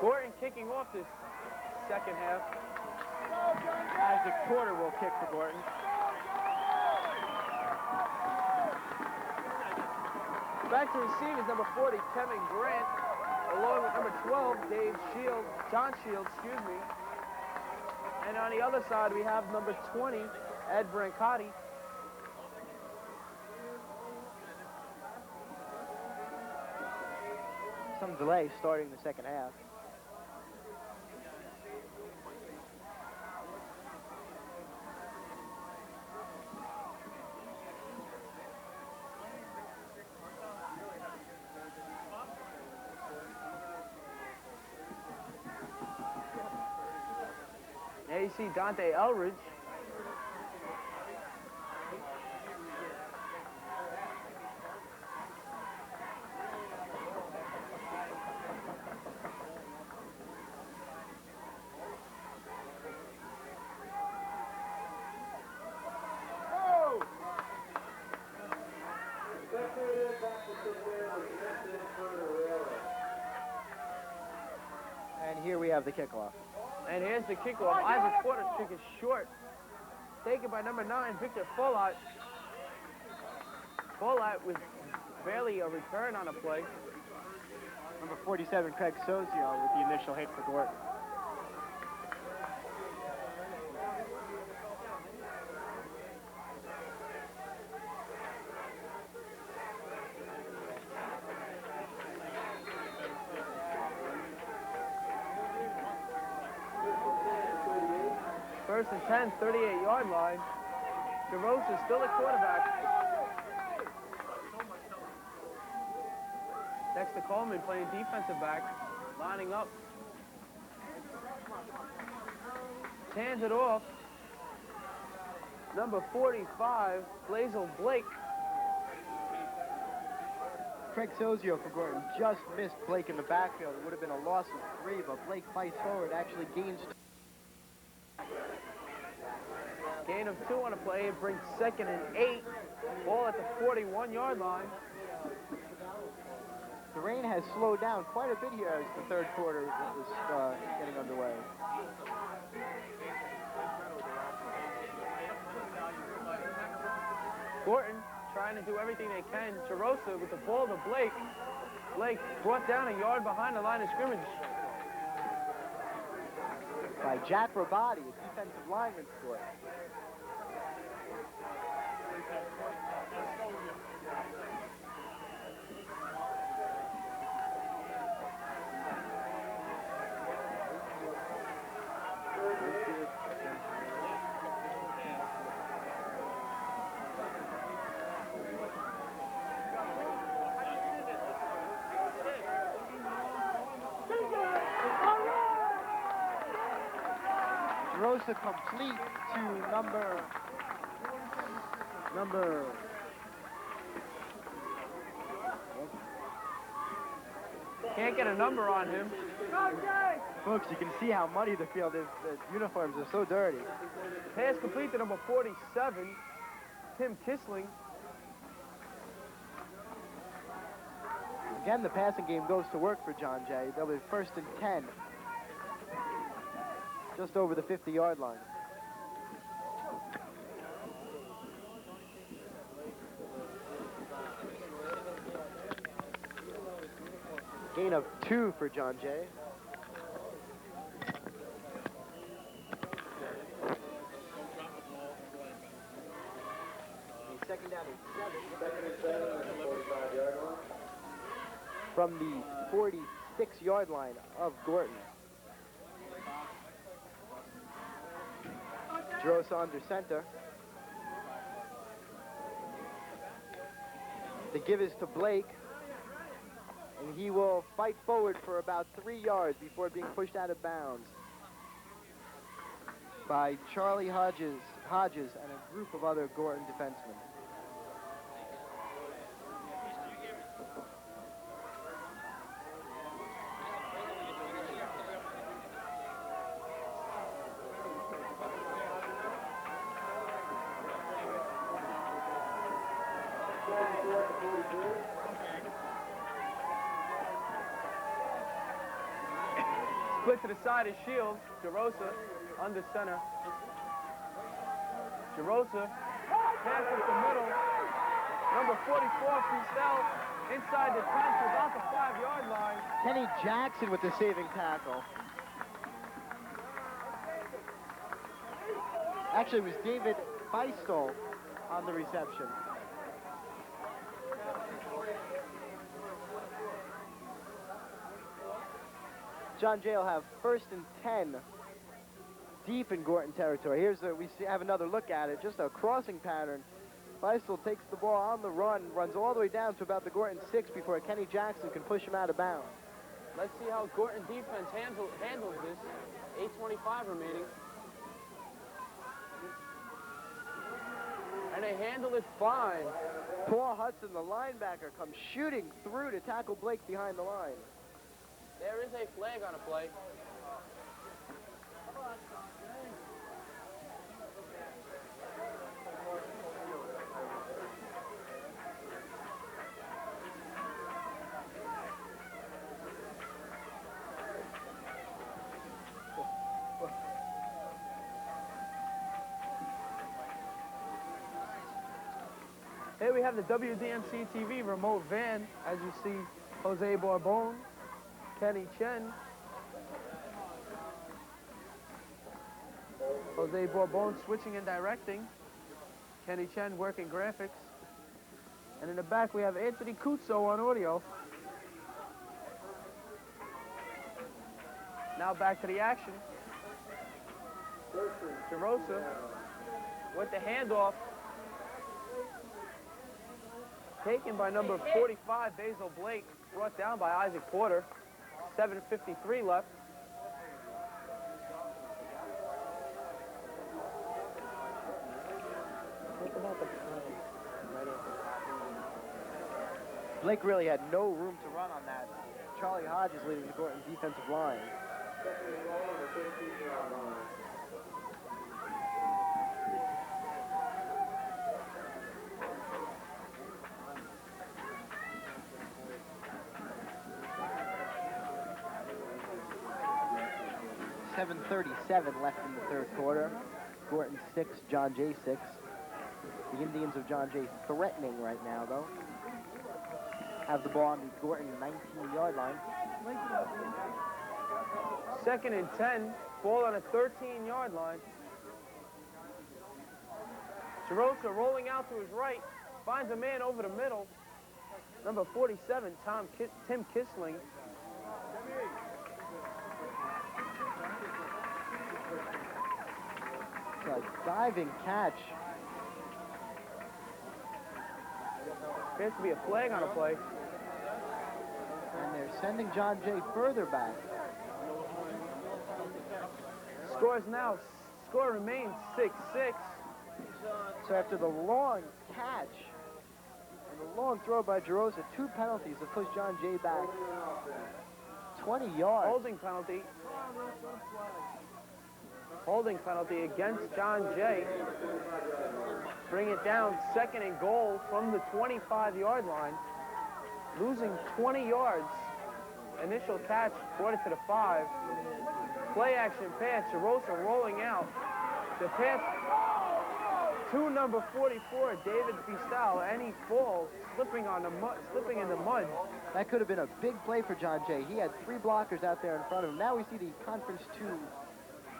Groton kicking off this second half. Isaac Porter will kick for Groton. Back to receive is number 40, Kevin Grant, along with number 12, John Shields, excuse me. And on the other side, we have number 20, Ed Brancotti. Some delay starting the second half. There you see Dante Elridge. And here we have the kickoff. And here's the kickoff. Isaac Porter's kick is short. Taken by number 9, Victor Follott. Follott with barely a return on a play. Number 47, Craig Sozio with the initial hit for Groton. First and 10, 38-yard line. DeRosa still at quarterback. Next to Coleman playing defensive back, lining up. Hands it off. Number 45, Blazel Blake. Craig Sozio for Groton just missed Blake in the backfield. It would have been a loss of 3, but Blake fights forward, actually gains. Gain of 2 on a play. It brings 2nd and 8. Ball at the 41-yard line. The rain has slowed down quite a bit here as the third quarter is getting underway. Groton trying to do everything they can. Charosa with the ball to Blake. Blake brought down a yard behind the line of scrimmage. By Jack Rabati, a defensive lineman scored. Rosa complete to number Can't get a number on him. Folks, you can see how muddy the field is. The uniforms are so dirty. Pass complete to number 47, Tim Kissling. Again, the passing game goes to work for John Jay. They'll be 1st and 10. Just over the 50-yard line. Gain of 2 for John Jay. Second down and 7. From the 46-yard line of Groton. Jerosa under center. The give is to Blake. And he will fight forward for about 3 yards before being pushed out of bounds by Charlie Hodges and a group of other Groton defensemen. Split to the side is Shields. Jerosa under center. Jerosa passes the middle. Number 44, Fistel, inside the 10 to about the 5-yard line. Kenny Jackson with the saving tackle. Actually, it was David Feistel on the reception. John Jay will have 1st and 10 deep in Groton territory. Have another look at it. Just a crossing pattern. Feistel takes the ball on the run, runs all the way down to about the Groton 6 before Kenny Jackson can push him out of bounds. Let's see how Groton defense handles this. 8:25 remaining. And they handle it fine. Paul Hudson, the linebacker, comes shooting through to tackle Blake behind the line. There is a flag on a play. Here we have the WDMC TV remote van. As you see, Jose Bourbon, Kenny Chen. Jose Bourbon switching and directing. Kenny Chen working graphics. And in the back we have Anthony Cuzzo on audio. Now back to the action. Jerosa with the handoff. Taken by number 45, Basil Blake. Brought down by Isaac Porter. 7:53 left. Blake really had no room to run on that. Charlie Hodges leading the Groton defensive line. .37 left in the third quarter. Groton 6, John Jay 6. The Indians of John Jay threatening right now, though. Have the ball on the Groton 19-yard line. 2nd and 10. Ball on a 13-yard line. Jerosa rolling out to his right. Finds a man over the middle. Number 47, Tim Kissling. A diving catch. Appears to be a flag on a play. And they're sending John Jay further back. Score remains 6-6. So after the long catch and the long throw by Jerosa, 2 penalties have pushed John Jay back 20 yards. Holding penalty against John Jay. Bring it down, 2nd and goal from the 25-yard line. Losing 20 yards. Initial catch brought it to the 5. Play action pass, Jerosa rolling out. The pass to number 44, David Fistel, and he falls, slipping in the mud. That could have been a big play for John Jay. He had 3 blockers out there in front of him. Now we see the Conference 2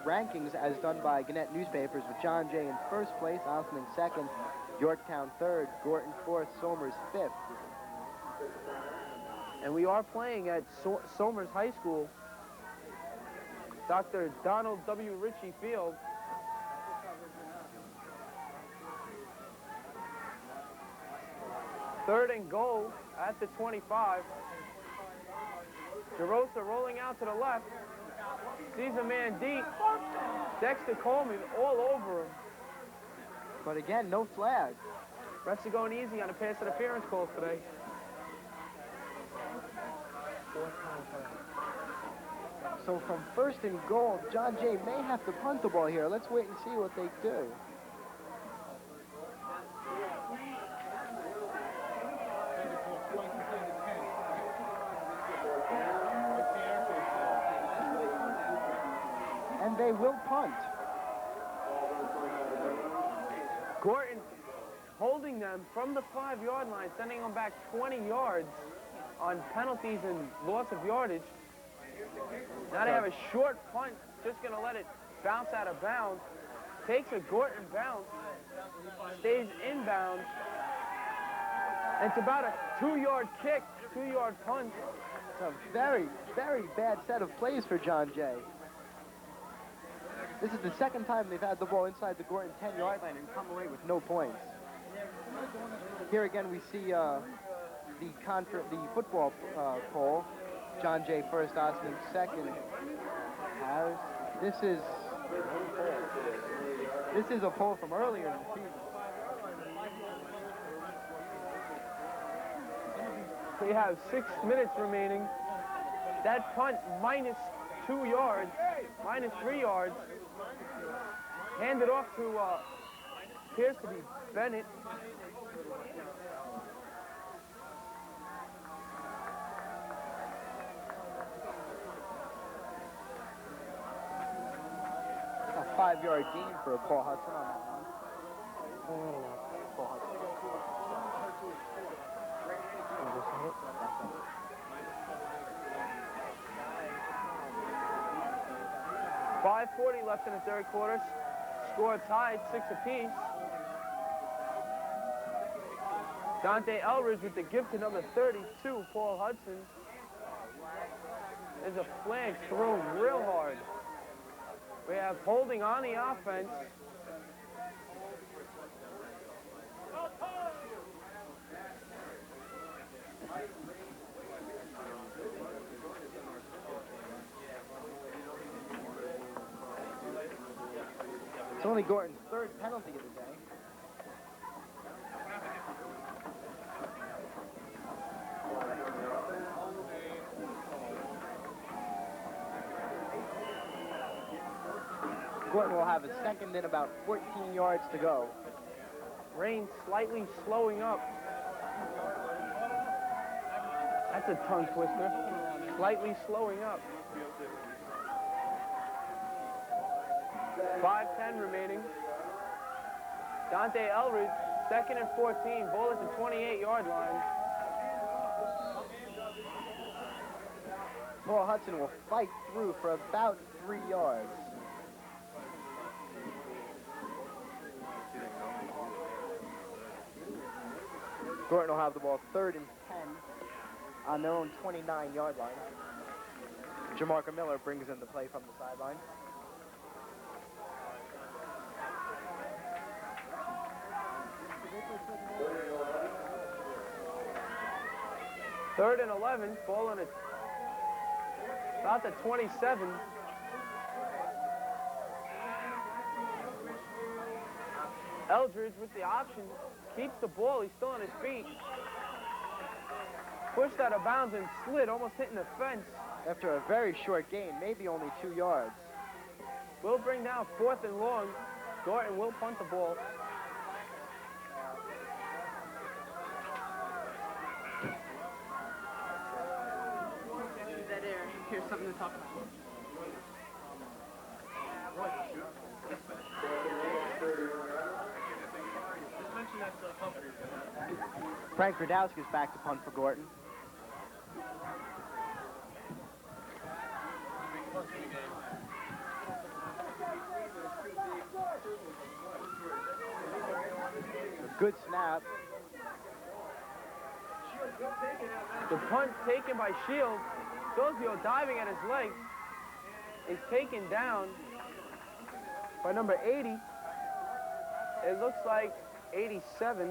rankings as done by Gannett Newspapers, with John Jay in first place, Ossining second, Yorktown third, Groton fourth, Somers fifth. And we are playing at Somers High School, Dr. Donald W. Ritchie Field. Third and goal at the 25. DeRosa rolling out to the left. Sees a man deep. Dexter Coleman all over him. But again, no flag. Refs are going easy on the pass interference calls today. So from first and goal, John Jay may have to punt the ball here. Let's wait and see what they do. And they will punt. Groton holding them from the 5-yard line, sending them back 20 yards on penalties and loss of yardage. Now they have a short punt, just going to let it bounce out of bounds. Takes a Groton bounce, stays inbound. And it's about a 2-yard kick, 2-yard punt. It's a very, very bad set of plays for John Jay. This is the second time they've had the ball inside the Groton 10-yard line and come away with no points. Here again we see the football poll. John Jay first, Osmond second. This is a poll from earlier in the season. We have 6 minutes remaining. That punt minus 2 yards, minus 3 yards. Handed off to appears to be Bennett. A 5-yard gain for Paul Hudson on that one. Paul Hudson. 5:40 left in the third quarter. Score tied, 6 apiece. Dante Elridge with the give to number 32, Paul Hudson. There's a flag thrown real hard. We have holding on the offense. It's only Groton's third penalty of the day. Groton will have a second and about 14 yards to go. Rain slightly slowing up. That's a tongue twister. Slightly slowing up. 5:10 remaining. Dante Elridge, second and 14, ball at the 28-yard line. Paul Hudson will fight through for about 3 yards. Groton will have the ball 3rd and 10 on their own 29-yard line. Jamarca Miller brings in the play from the sideline. Third and 11, ball on it about the 27. Eldridge with the option, keeps the ball, he's still on his feet. Pushed out of bounds and slid, almost hitting the fence. After a very short gain, maybe only 2 yards. Will bring down 4th and long. Groton will punt the ball. That air. Here's something to talk about. Frank Gradowski is back to punt for Groton. Good snap. The punt taken by Shields. Sozio diving at his legs is taken down by number 80. It looks like 87.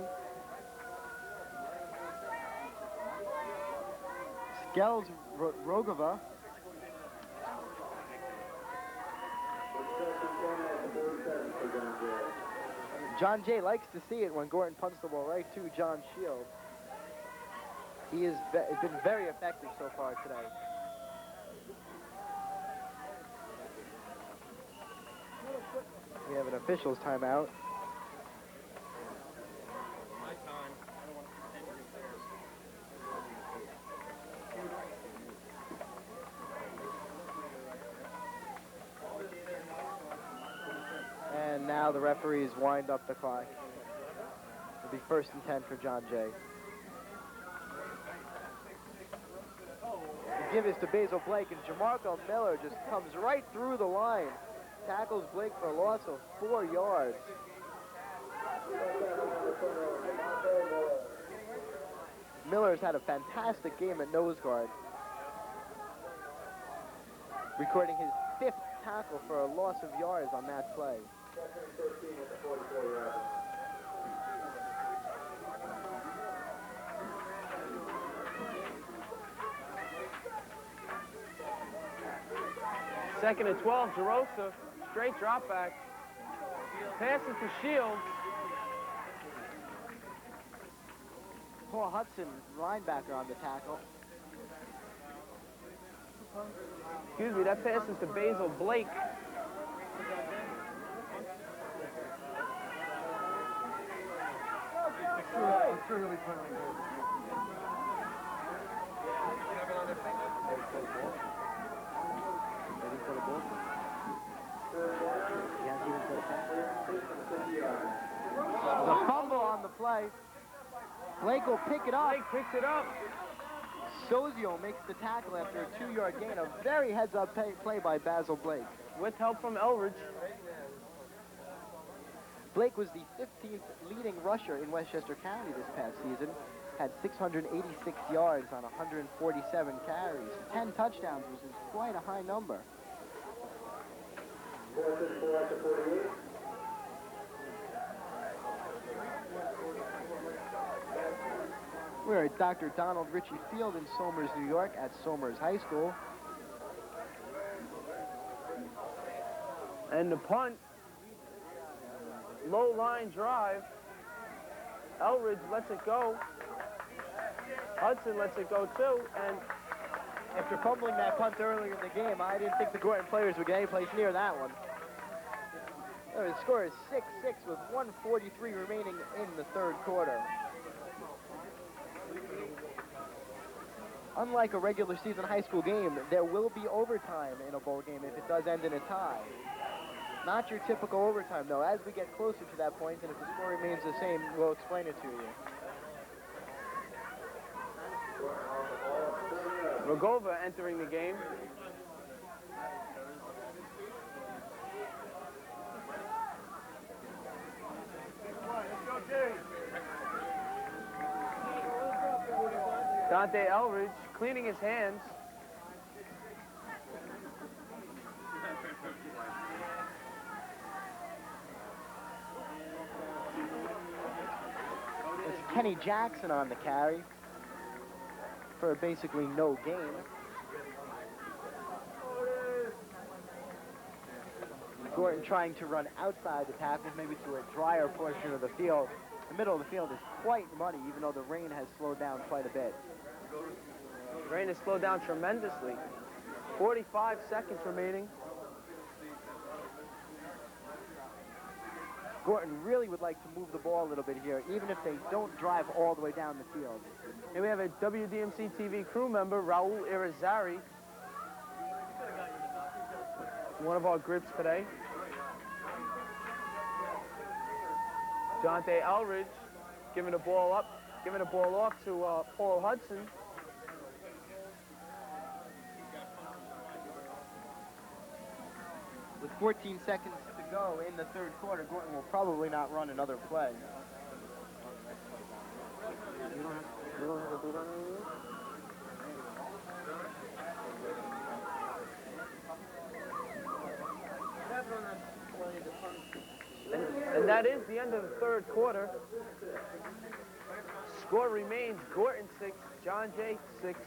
Skels Rogova. John Jay likes to see it when Groton punts the ball right to John Shields. He has been very effective so far today. We have an official's timeout. And now the referees wind up the clock. It'll be 1st and 10 for John Jay. The give is to Basil Blake, and Jamarco Miller just comes right through the line. Tackles Blake for a loss of 4 yards. Miller's had a fantastic game at nose guard, recording his 5th tackle for a loss of yards on that play. Second and 12, Jerosa, straight drop back. Passes to Shields. Paul Hudson, linebacker, on the tackle. Excuse me, that passes to Basil Blake. There's a fumble on the play. Blake will pick it up. Blake picks it up. Sozio makes the tackle after a 2-yard gain. A very heads-up play by Basil Blake. With help from Elridge. Blake was the 15th leading rusher in Westchester County this past season. Had 686 yards on 147 carries. 10 touchdowns, which is quite a high number. We're at Dr. Donald Ritchie Field in Somers, New York, at Somers High School. And the punt. Low line drive. Elridge lets it go. Hudson lets it go too. And after fumbling that punt earlier in the game, I didn't think the Groton players would get any place near that one. The score is 6-6 with 1:43 remaining in the 3rd quarter. Unlike a regular season high school game, there will be overtime in a bowl game if it does end in a tie. Not your typical overtime, though. As we get closer to that point, and if the score remains the same, we'll explain it to you. Rogova entering the game. Dante Elridge cleaning his hands. It's Kenny Jackson on the carry for basically no gain. Groton trying to run outside the tackles, maybe to a drier portion of the field. The middle of the field is quite muddy, even though the rain has slowed down quite a bit. The rain has slowed down tremendously. 45 seconds remaining. Groton really would like to move the ball a little bit here, even if they don't drive all the way down the field. And we have a WDMC TV crew member, Raul Irizarry, one of our grips today. Dante Elridge giving the ball up, giving the ball off to Paul Hudson. With 14 seconds to go in the 3rd quarter, Groton will probably not run another play. You don't have a boot on anymore? And that is the end of the third quarter. Score remains Groton 6, John Jay 6.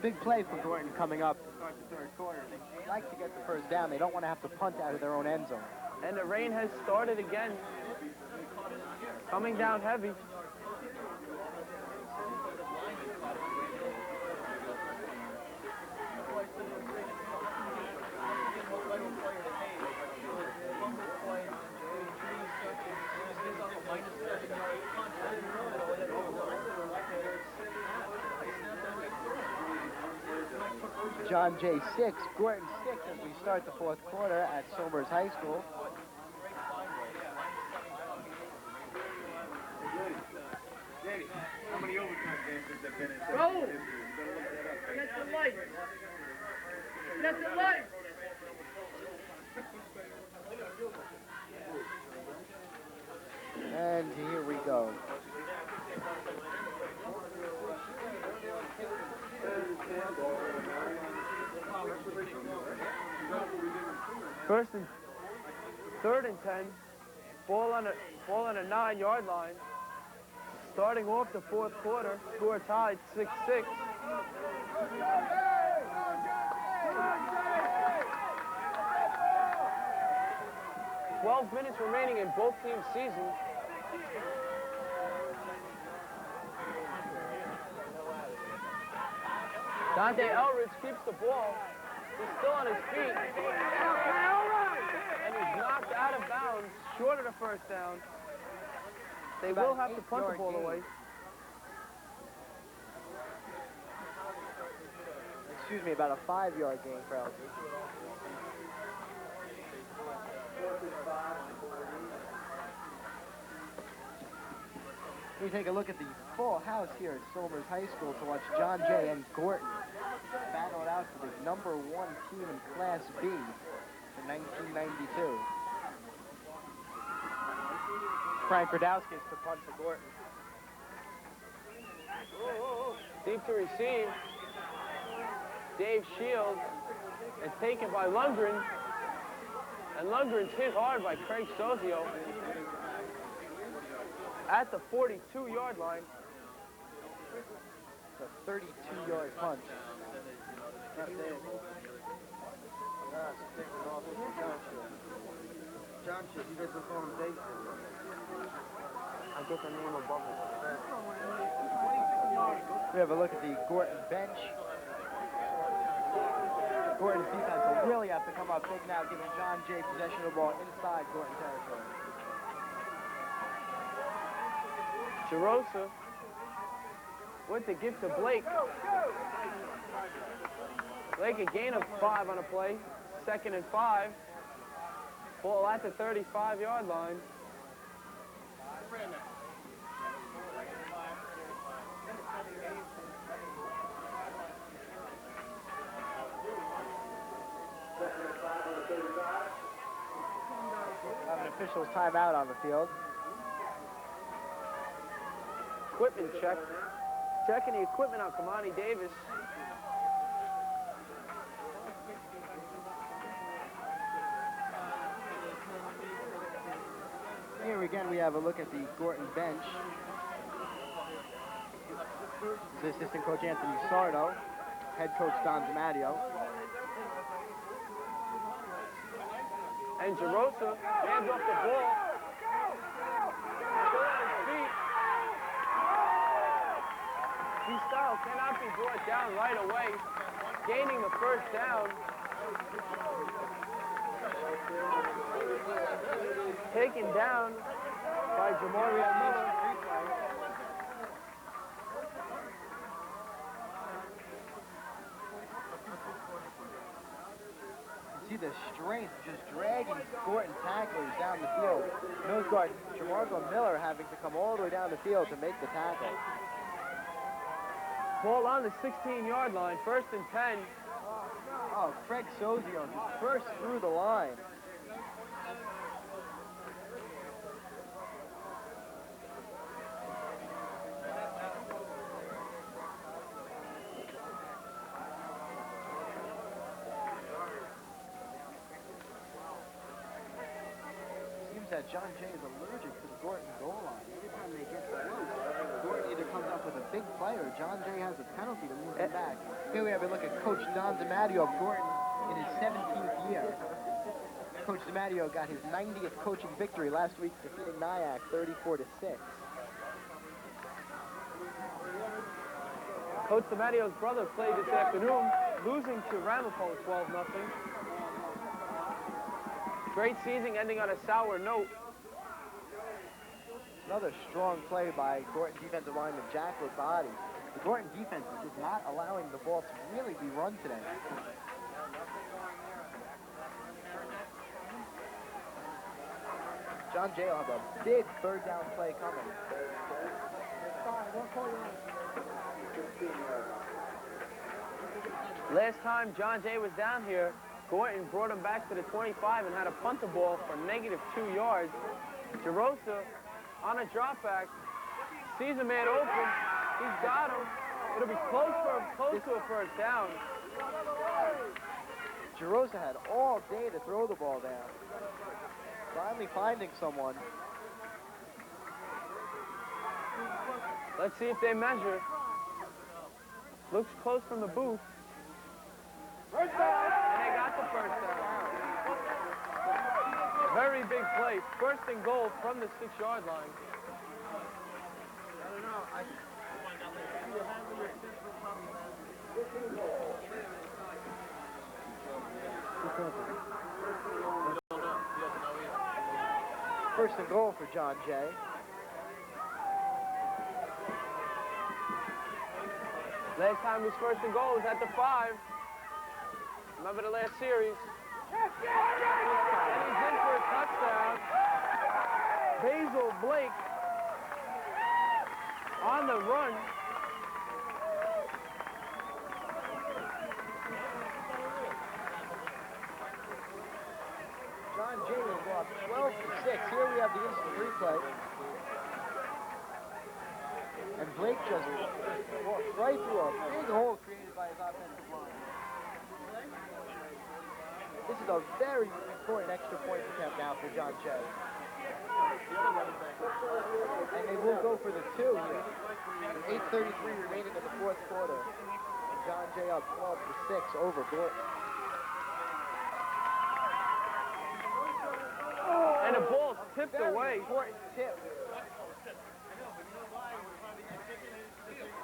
Big play for Groton coming up to start the third quarter. They like to get the first down. They don't want to have to punt out of their own end zone. And the rain has started again. Coming down heavy. John Jay 6, Groton 6 as we start the fourth quarter at Somers High School. How many overtime games has there been in history? Get the light! Get the light! And here we go. Third and 10. Ball on a 9-yard line. Starting off the fourth quarter, score tied 6-6. "12 minutes remaining in both teams' season. Dante Elridge keeps the ball. He's still on his feet. And he's knocked out of bounds, short of the first down. They will have to punt the ball away. Excuse me, about a 5-yard gain for LG. We take a look at the full house here at Somers High School to watch John Jay and Groton battle it out for the #1 team in Class B for 1992. Frank Radowski is to punt for Groton. Deep to receive. Dave Shields is taken by Lundgren. And Lundgren's hit hard by Craig Sozio at the 42-yard line. It's a 32-yard punch. John shit, you guys will call him Dave. I get the name above it. We have a look at the Groton bench. Groton's defense will really have to come up big now, giving John Jay possession of the ball inside Groton territory. Jarosa with the gift to Blake. Blake a gain of 5 on a play. 2nd and 5. Ball at the 35-yard line. Have an official's timeout on the field. Equipment check. Checking the equipment on Kamani Davis. Here again we have a look at the Groton bench. This is assistant coach Anthony Sardo, head coach Don DiMatteo. And Jarosa hands off the ball. Still on his feet. Style cannot be brought down right away. Gaining the first down. Taken down by Jamarian Miller. You see the strength just dragging Groton tacklers down the field. Nose guard Jamarco Miller having to come all the way down the field to make the tackle. Ball on the 16-yard line, 1st and 10. Oh, Craig Sozio first through the line. Seems that John Jay is allergic to the Groton goal line. Every time they get close, Groton either comes up with a big play or John Jay has a penalty to move him back. Here we have a look at Coach Don DiMatteo of Groton in his 17th year. Coach DiMatteo got his 90th coaching victory last week, defeating Nyack 34-6. Coach DiMatteo's brother played this afternoon, losing to Ramapo 12-0. Great season ending on a sour note. Another strong play by Groton defensive lineman Jack Rosati. The Groton defense is just not allowing the ball to really be run today. John Jay will have a big third down play coming. Last time John Jay was down here, Groton brought him back to the 25 and had a punt the ball for -2 yards. DeRosa on a drop back, sees a man open, he's got him. It'll be close to a first down. DeRosa had all day to throw the ball down. Finally finding someone. Let's see if they measure. Looks close from the booth. And they got the first down. Very big play. First and goal from the 6-yard line. First and goal for John Jay. Last time was first and goal was at the 5. Remember the last series? And he's in for a touchdown. Basil Blake on the run. John Jay will go up 12-6. Here we have the instant replay. And Blake just walked right through a big hole created by his offensive line. This is a very important extra point attempt now for John Jay. And they will go for the 2 here. With 8:33 remaining in the fourth quarter. And John Jay up 12-6 over Groton. And the ball's tipped Very away. important tip.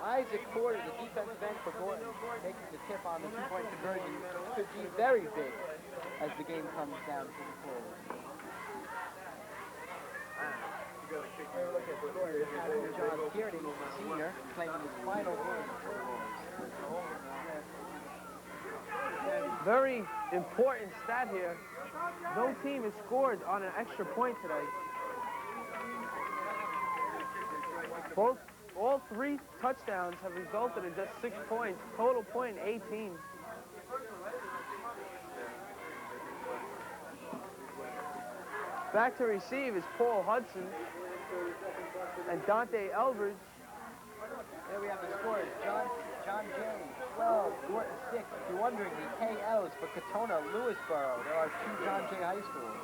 Isaac Porter, the defensive end for Groton, making the tip on the 2-point conversion. Could be very big as the game comes down to the close. Look at John Kearney, senior, playing his final game. Very important stat here. No team has scored on an extra point today. All 3 touchdowns have resulted in just 6 points. Total point 18. Back to receive is Paul Hudson and Dante Elbridge. There we have the scores. John Jay, 12, Groton 6. If you're wondering, the KL is for Katona Lewisboro. There are 2 John Jay high schools.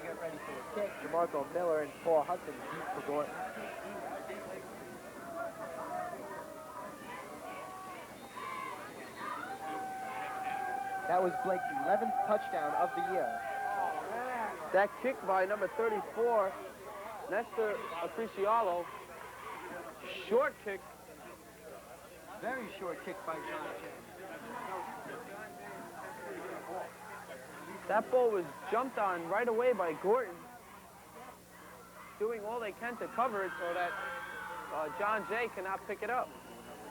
Get ready for the kick. Jamarco Miller and Paul Hudson deep for Groton. That was Blake's 11th touchdown of the year. That kick by number 34, Nestor Aprecialo. Short kick. Very short kick by John Jay. That ball was jumped on right away by Groton, doing all they can to cover it so that John Jay cannot pick it up.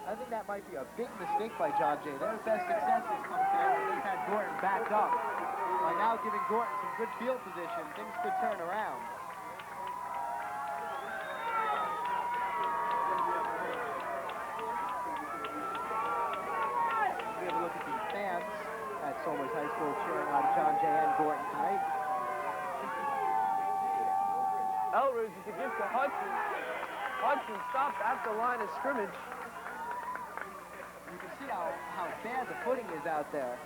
I think that might be a big mistake by John Jay. Their best success has come today when they've had Groton backed up. By now giving Groton some good field position, things could turn around. Elridge to give to Hudson. Hudson stopped at the line of scrimmage. You can see how bad the footing is out there.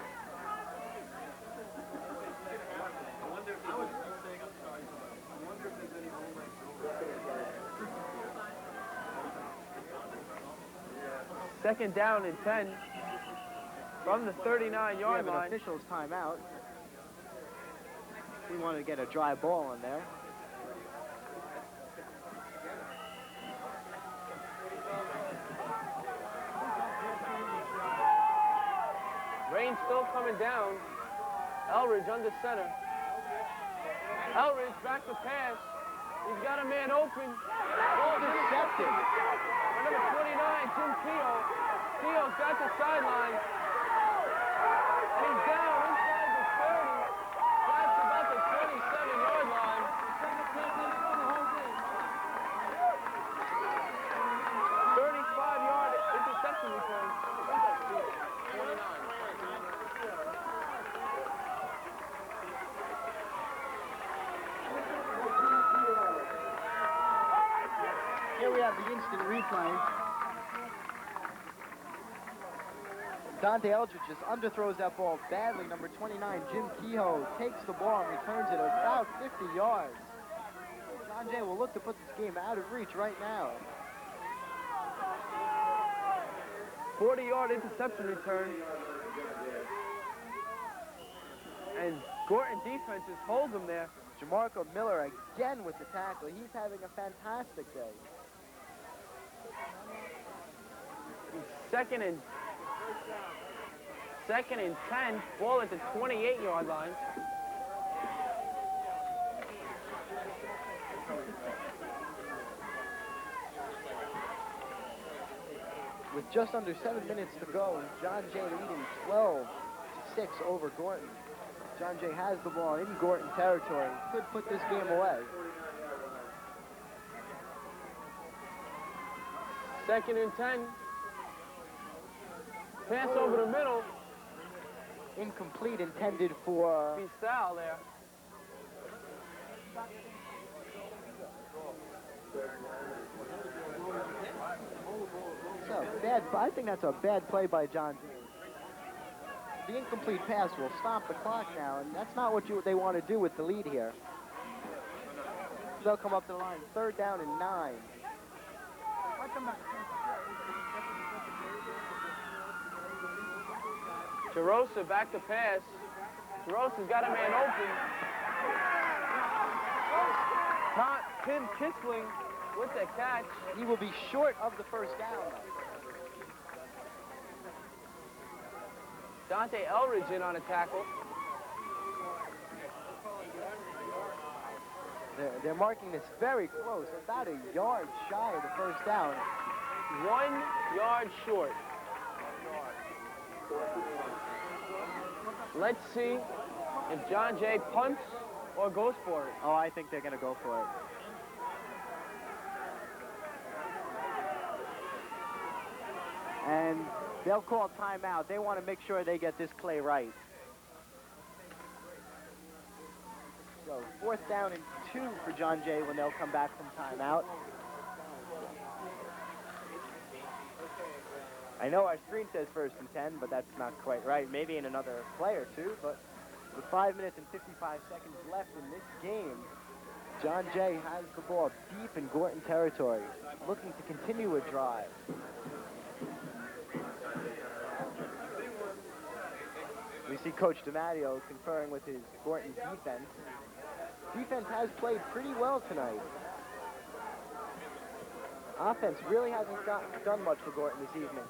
Second down and 10 from the 39-yard line. An official's timeout. We wanted to get a dry ball in there. Rain still coming down. Elridge under center. Elridge back to pass. He's got a man open. Ball intercepted. Number 29, Jim Keogh. Keogh's got the sideline. And he's down inside the 30. That's about the 27-yard line. 35-yard interception return. 29. Here we have the instant replay. Dante Eldridge just underthrows that ball badly. Number 29, Jim Kehoe, takes the ball and returns it about 50 yards. John Jay will look to put this game out of reach right now. 40-yard interception return. And Groton defenses hold him there. Jamarco Miller again with the tackle. He's having a fantastic day. Second and 10, ball at the 28-yard line. With just under 7 minutes to go, John Jay leading 12-6 over Groton. John Jay has the ball in Groton territory. Could put this game away. Second and 10. Pass over the middle. Incomplete, intended for Bisal there. So, I think that's a bad play by John Jay. The incomplete pass will stop the clock now, and that's not what they want to do with the lead here. They'll come up to the line, 3rd down and 9. Jarosa back to pass. Jarosa's got a man open. Tim Kisling with the catch. He will be short of the 1st down. Dante Elridge in on a tackle. They're marking this very close, about a yard shy of the 1st down. 1 yard short. Let's see if John Jay punts or goes for it. Oh, I think they're going to go for it. And they'll call timeout. They want to make sure they get this play right. So 4th down and 2 for John Jay when they'll come back from timeout. I know our screen says 1st and 10, but that's not quite right. Maybe in another play or two, but with 5 minutes and 55 seconds left in this game, John Jay has the ball deep in Groton territory, looking to continue a drive. We see Coach DiMatteo conferring with his Groton defense. Defense has played pretty well tonight. Offense really hasn't done much for Groton this evening.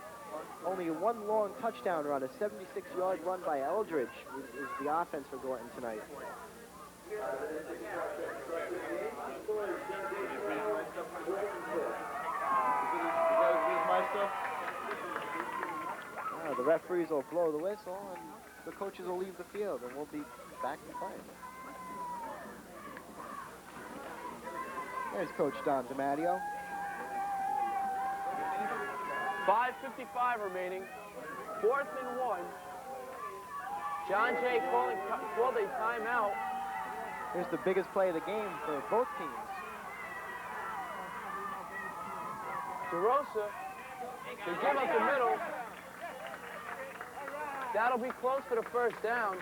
Only one long touchdown run, a 76-yard run by Eldridge is the offense for Groton tonight. The referees will blow the whistle and the coaches will leave the field and we'll be back to play. There's Coach Don DiMatteo. 5:55 remaining. 4th and 1. John Jay called a timeout. Here's the biggest play of the game for both teams. DeRosa to give up the middle. That'll be close for the first down.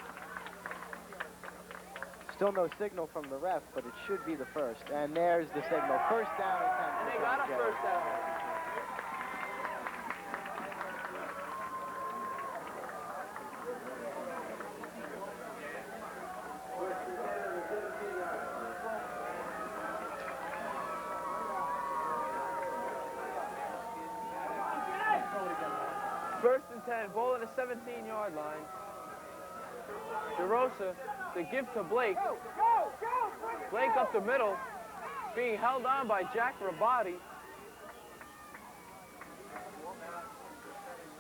Still no signal from the ref, but it should be the first. And there's the signal. First down attempt. And they got a first down. First and 10, ball at the 17-yard line. DeRosa, the give to Blake. Blake up the middle, being held on by Jack Rabati.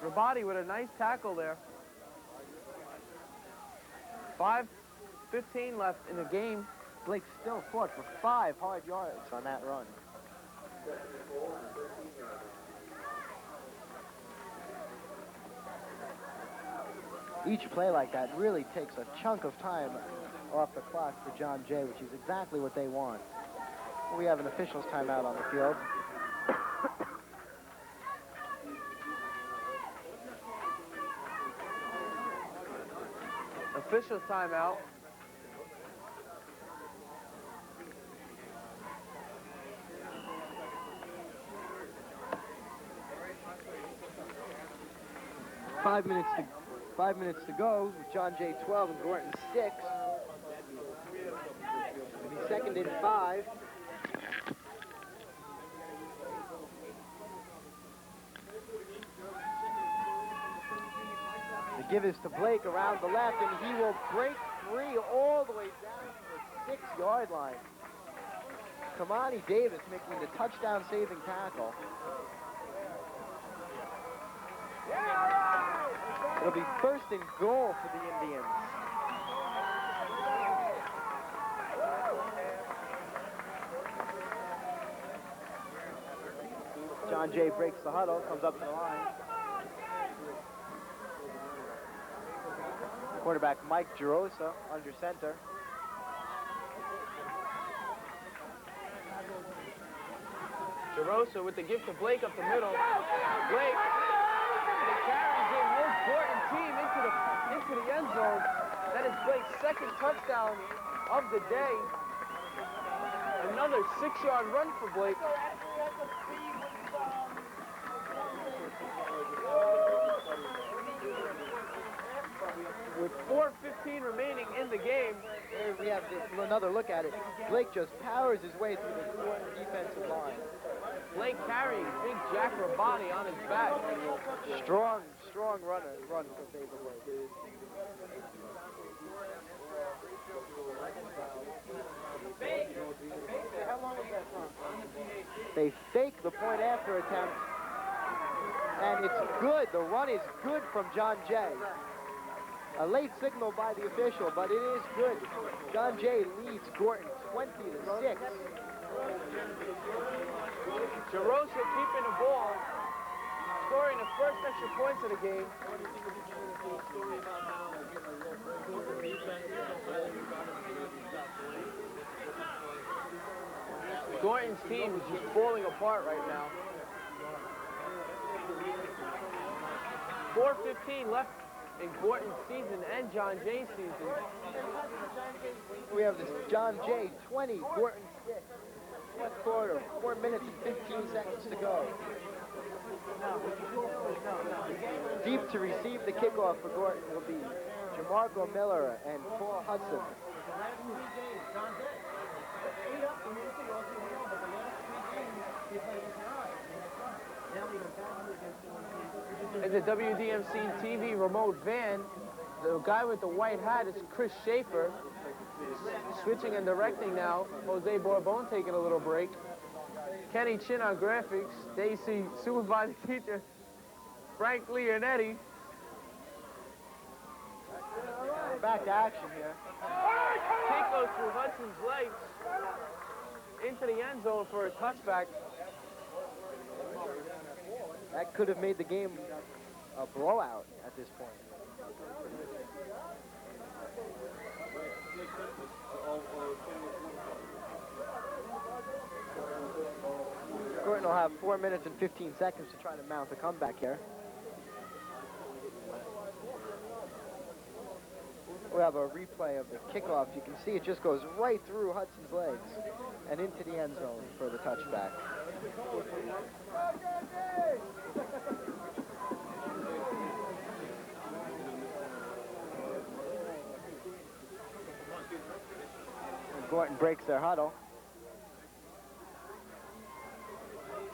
Rabati with a nice tackle there. 5:15 left in the game. Blake still fought for 5 hard yards on that run. Each play like that really takes a chunk of time off the clock for John Jay, which is exactly what they want. We have an official's timeout on the field. Official timeout. Five minutes to go with John Jay 12 and Groton 6. It'll be second and 5. The give is to Blake around the left, and he will break free all the way down to the 6-yard line. Kamani Davis making the touchdown-saving tackle. It'll be first and goal for the Indians. John Jay breaks the huddle, comes up to the line. Quarterback Mike Gerosa under center. Gerosa with the give to Blake up the middle. Blake carries the whole Groton team into the end zone. That is Blake's second touchdown of the day. Another 6-yard run for Blake. With 4:15 remaining in the game. Here we have another look at it. Blake just powers his way through the Groton defensive line. Blake carrying big Jack Rabati on his back. Strong run from David Blake. They fake the point after attempt, and it's good. The run is good from John Jay. A late signal by the official, but it is good. John Jay leads Groton 20-6. Gerosa keeping the ball, scoring the first extra points of the game. Groton's team is just falling apart right now. 4:15 left in Groton's season and John Jay's season. We have this John Jay 20, Groton 6. Fourth quarter, 4 minutes and 15 seconds to go. Deep to receive the kickoff for Groton will be Jamarco Miller and Paul Hudson. In the WDMC TV remote van, the guy with the white hat is Chris Schaefer. Switching and directing now. Jose Bourbon taking a little break. Kenny Chin on graphics. Stacy supervising teacher Frank Leonetti. Back to action here. Kick goes through Hudson's legs into the end zone for a touchback. That could have made the game a blowout at this point. Groton will have 4 minutes and 15 seconds to try to mount a comeback here. We have a replay of the kickoff. You can see it just goes right through Hudson's legs and into the end zone for the touchback. And Groton breaks their huddle.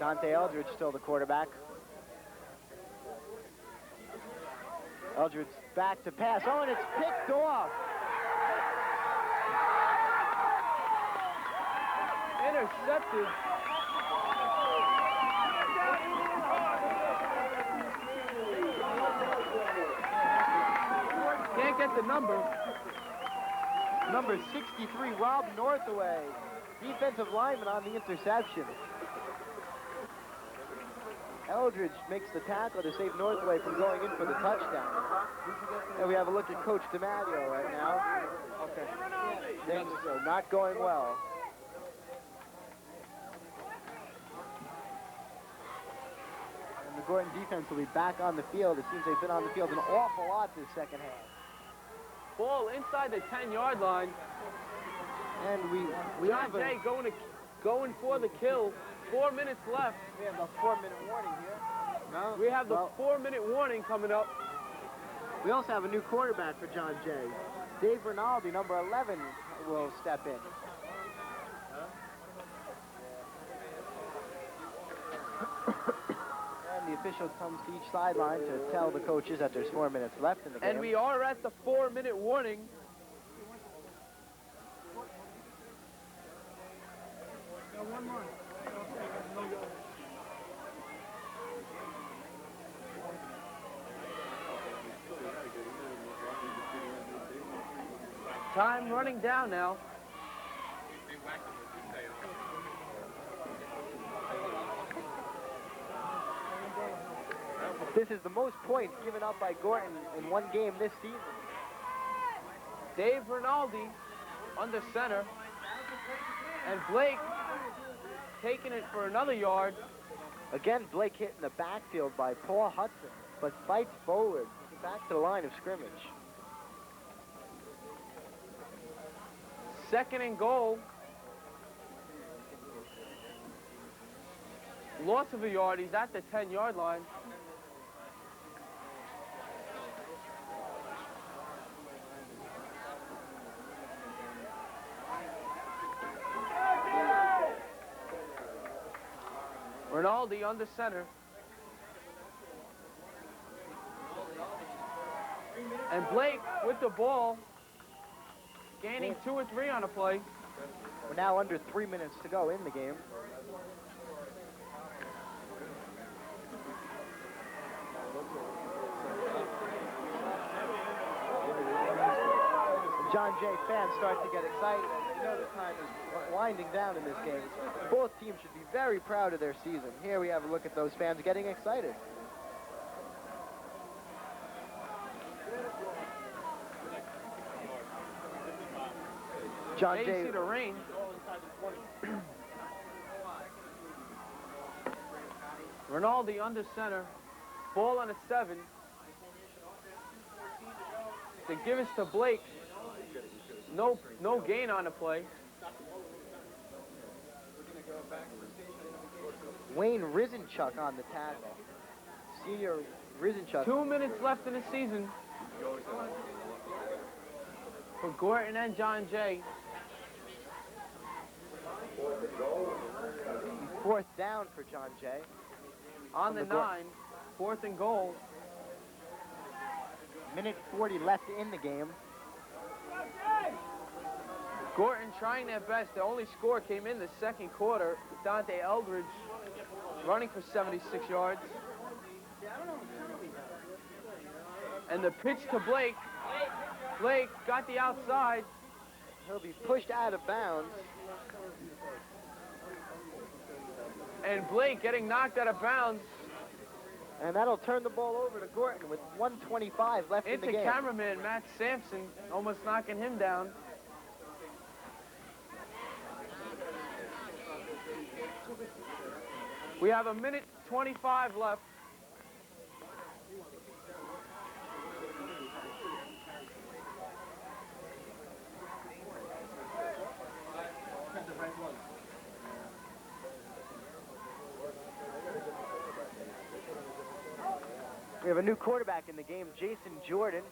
Dante Eldridge still the quarterback. Eldridge back to pass. Oh, and it's picked off. Intercepted. Can't get the number. Number 63, Rob Northaway. Defensive lineman on the interception. Eldridge makes the tackle to save Northway from going in for the touchdown. And we have a look at Coach DiMatteo right now. Okay. Things are not going well. And the Groton defense will be back on the field. It seems they've been on the field an awful lot this second half. Ball inside the 10-yard line. And John Jay going for the kill. 4 minutes left. We have a 4-minute warning here. No? We have the 4-minute warning coming up. We also have a new quarterback for John Jay. Dave Rinaldi, number 11, will step in. And the official comes to each sideline to tell the coaches that there's 4 minutes left in the game. And we are at the 4-minute warning. One more. Time running down now. This is the most points given up by Groton in one game this season. Dave Rinaldi under center. And Blake taking it for another yard. Again, Blake hit in the backfield by Paul Hudson, but fights forward back to the line of scrimmage. Second and goal. Loss of a yard. He's at the 10-yard line. Rinaldi under center. And Blake with the ball, gaining 2 or 3 on a play. We're now under 3 minutes to go in the game. John Jay fans start to get excited as they know the time is winding down in this game. Both teams should be very proud of their season. Here we have a look at those fans getting excited. John Jay, Jay. see the rain. Rinaldi under center. Ball on a 7. They give us to Blake. No gain on the play. Wayne Risenchuk on the tackle. Senior Risenchuk. 2 minutes left in the season for Groton and John Jay. 4th down for John Jay. On the 9, 4th and goal. Minute 40 left in the game. Groton trying their best. The only score came in the second quarter. Dante Eldridge running for 76 yards. And the pitch to Blake. Blake got the outside. He'll be pushed out of bounds. And Blake getting knocked out of bounds. And that'll turn the ball over to Groton with 1:25 left in the game. It's a cameraman, Matt Sampson, almost knocking him down. We have a minute 25 left. We have a new quarterback in the game, Jason Jordan.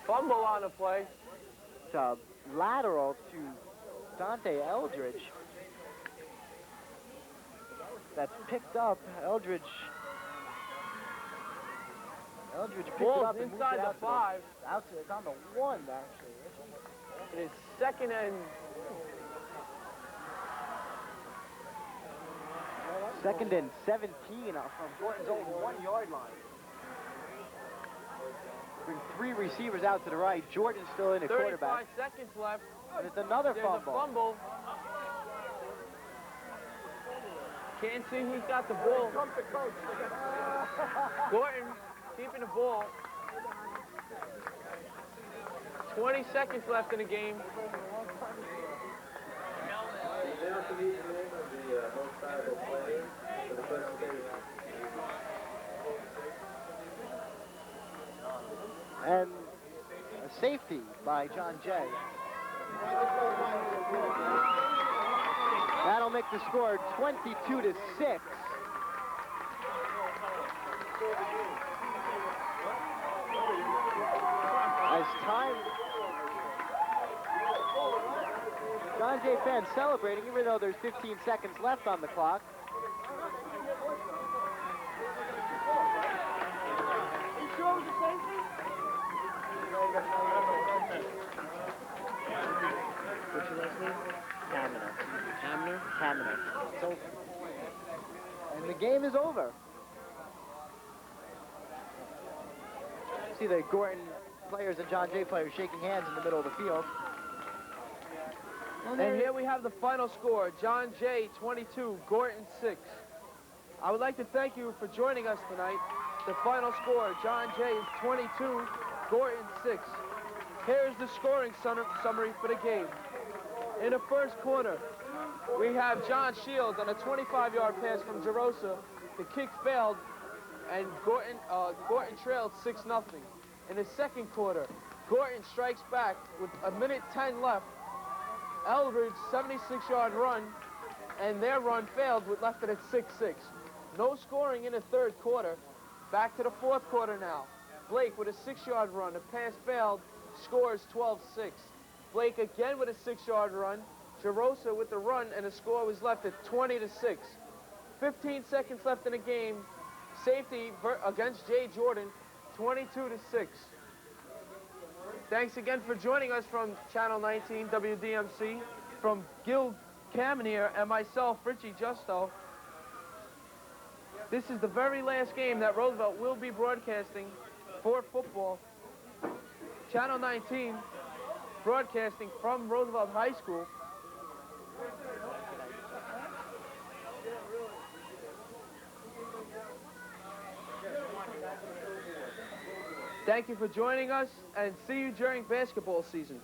Fumble on the play. It's a lateral to Dante Eldridge. That's picked up. Eldridge picked it Ball's up and moved inside it the out 5. It's on the 1, actually. It is second and Second and 17 from Groton's own 1-yard line. Bring 3 receivers out to the right. Jordan's still in at 35 quarterback. seconds left. And it's another There's fumble. a fumble. Can't see who's got the ball. Groton keeping the ball. 20 seconds left in the game. And a safety by John Jay. That'll make the score 22-6. As time, John Jay fans celebrating even though there's 15 seconds left on the clock. What's your last name? Hamner. It's over. And the game is over. See the Groton players and John Jay players shaking hands in the middle of the field. And here we have the final score. John Jay 22, Groton 6. I would like to thank you for joining us tonight. The final score, John Jay is 22, Groton 6. Here's the scoring summary for the game. In the first quarter, we have John Shields on a 25-yard pass from Jerosa. The kick failed, and Groton trailed 6-0. In the second quarter, Groton strikes back with a minute 10 left. Eldridge, 76-yard run, and their run failed with left it at 6-6. No scoring in the third quarter. Back to the fourth quarter now. Blake with a 6-yard run. The pass failed, scores 12-6. Blake again with a 6-yard run. Jerosa with the run, and the score was left at 20-6. 15 seconds left in the game. Safety against Jay Jordan, 22-6. Thanks again for joining us from Channel 19 WDMC, from Gil Kamenier and myself, Richie Justo. This is the very last game that Roosevelt will be broadcasting for football. Channel 19, broadcasting from Roosevelt High School. Thank you for joining us, and see you during basketball season.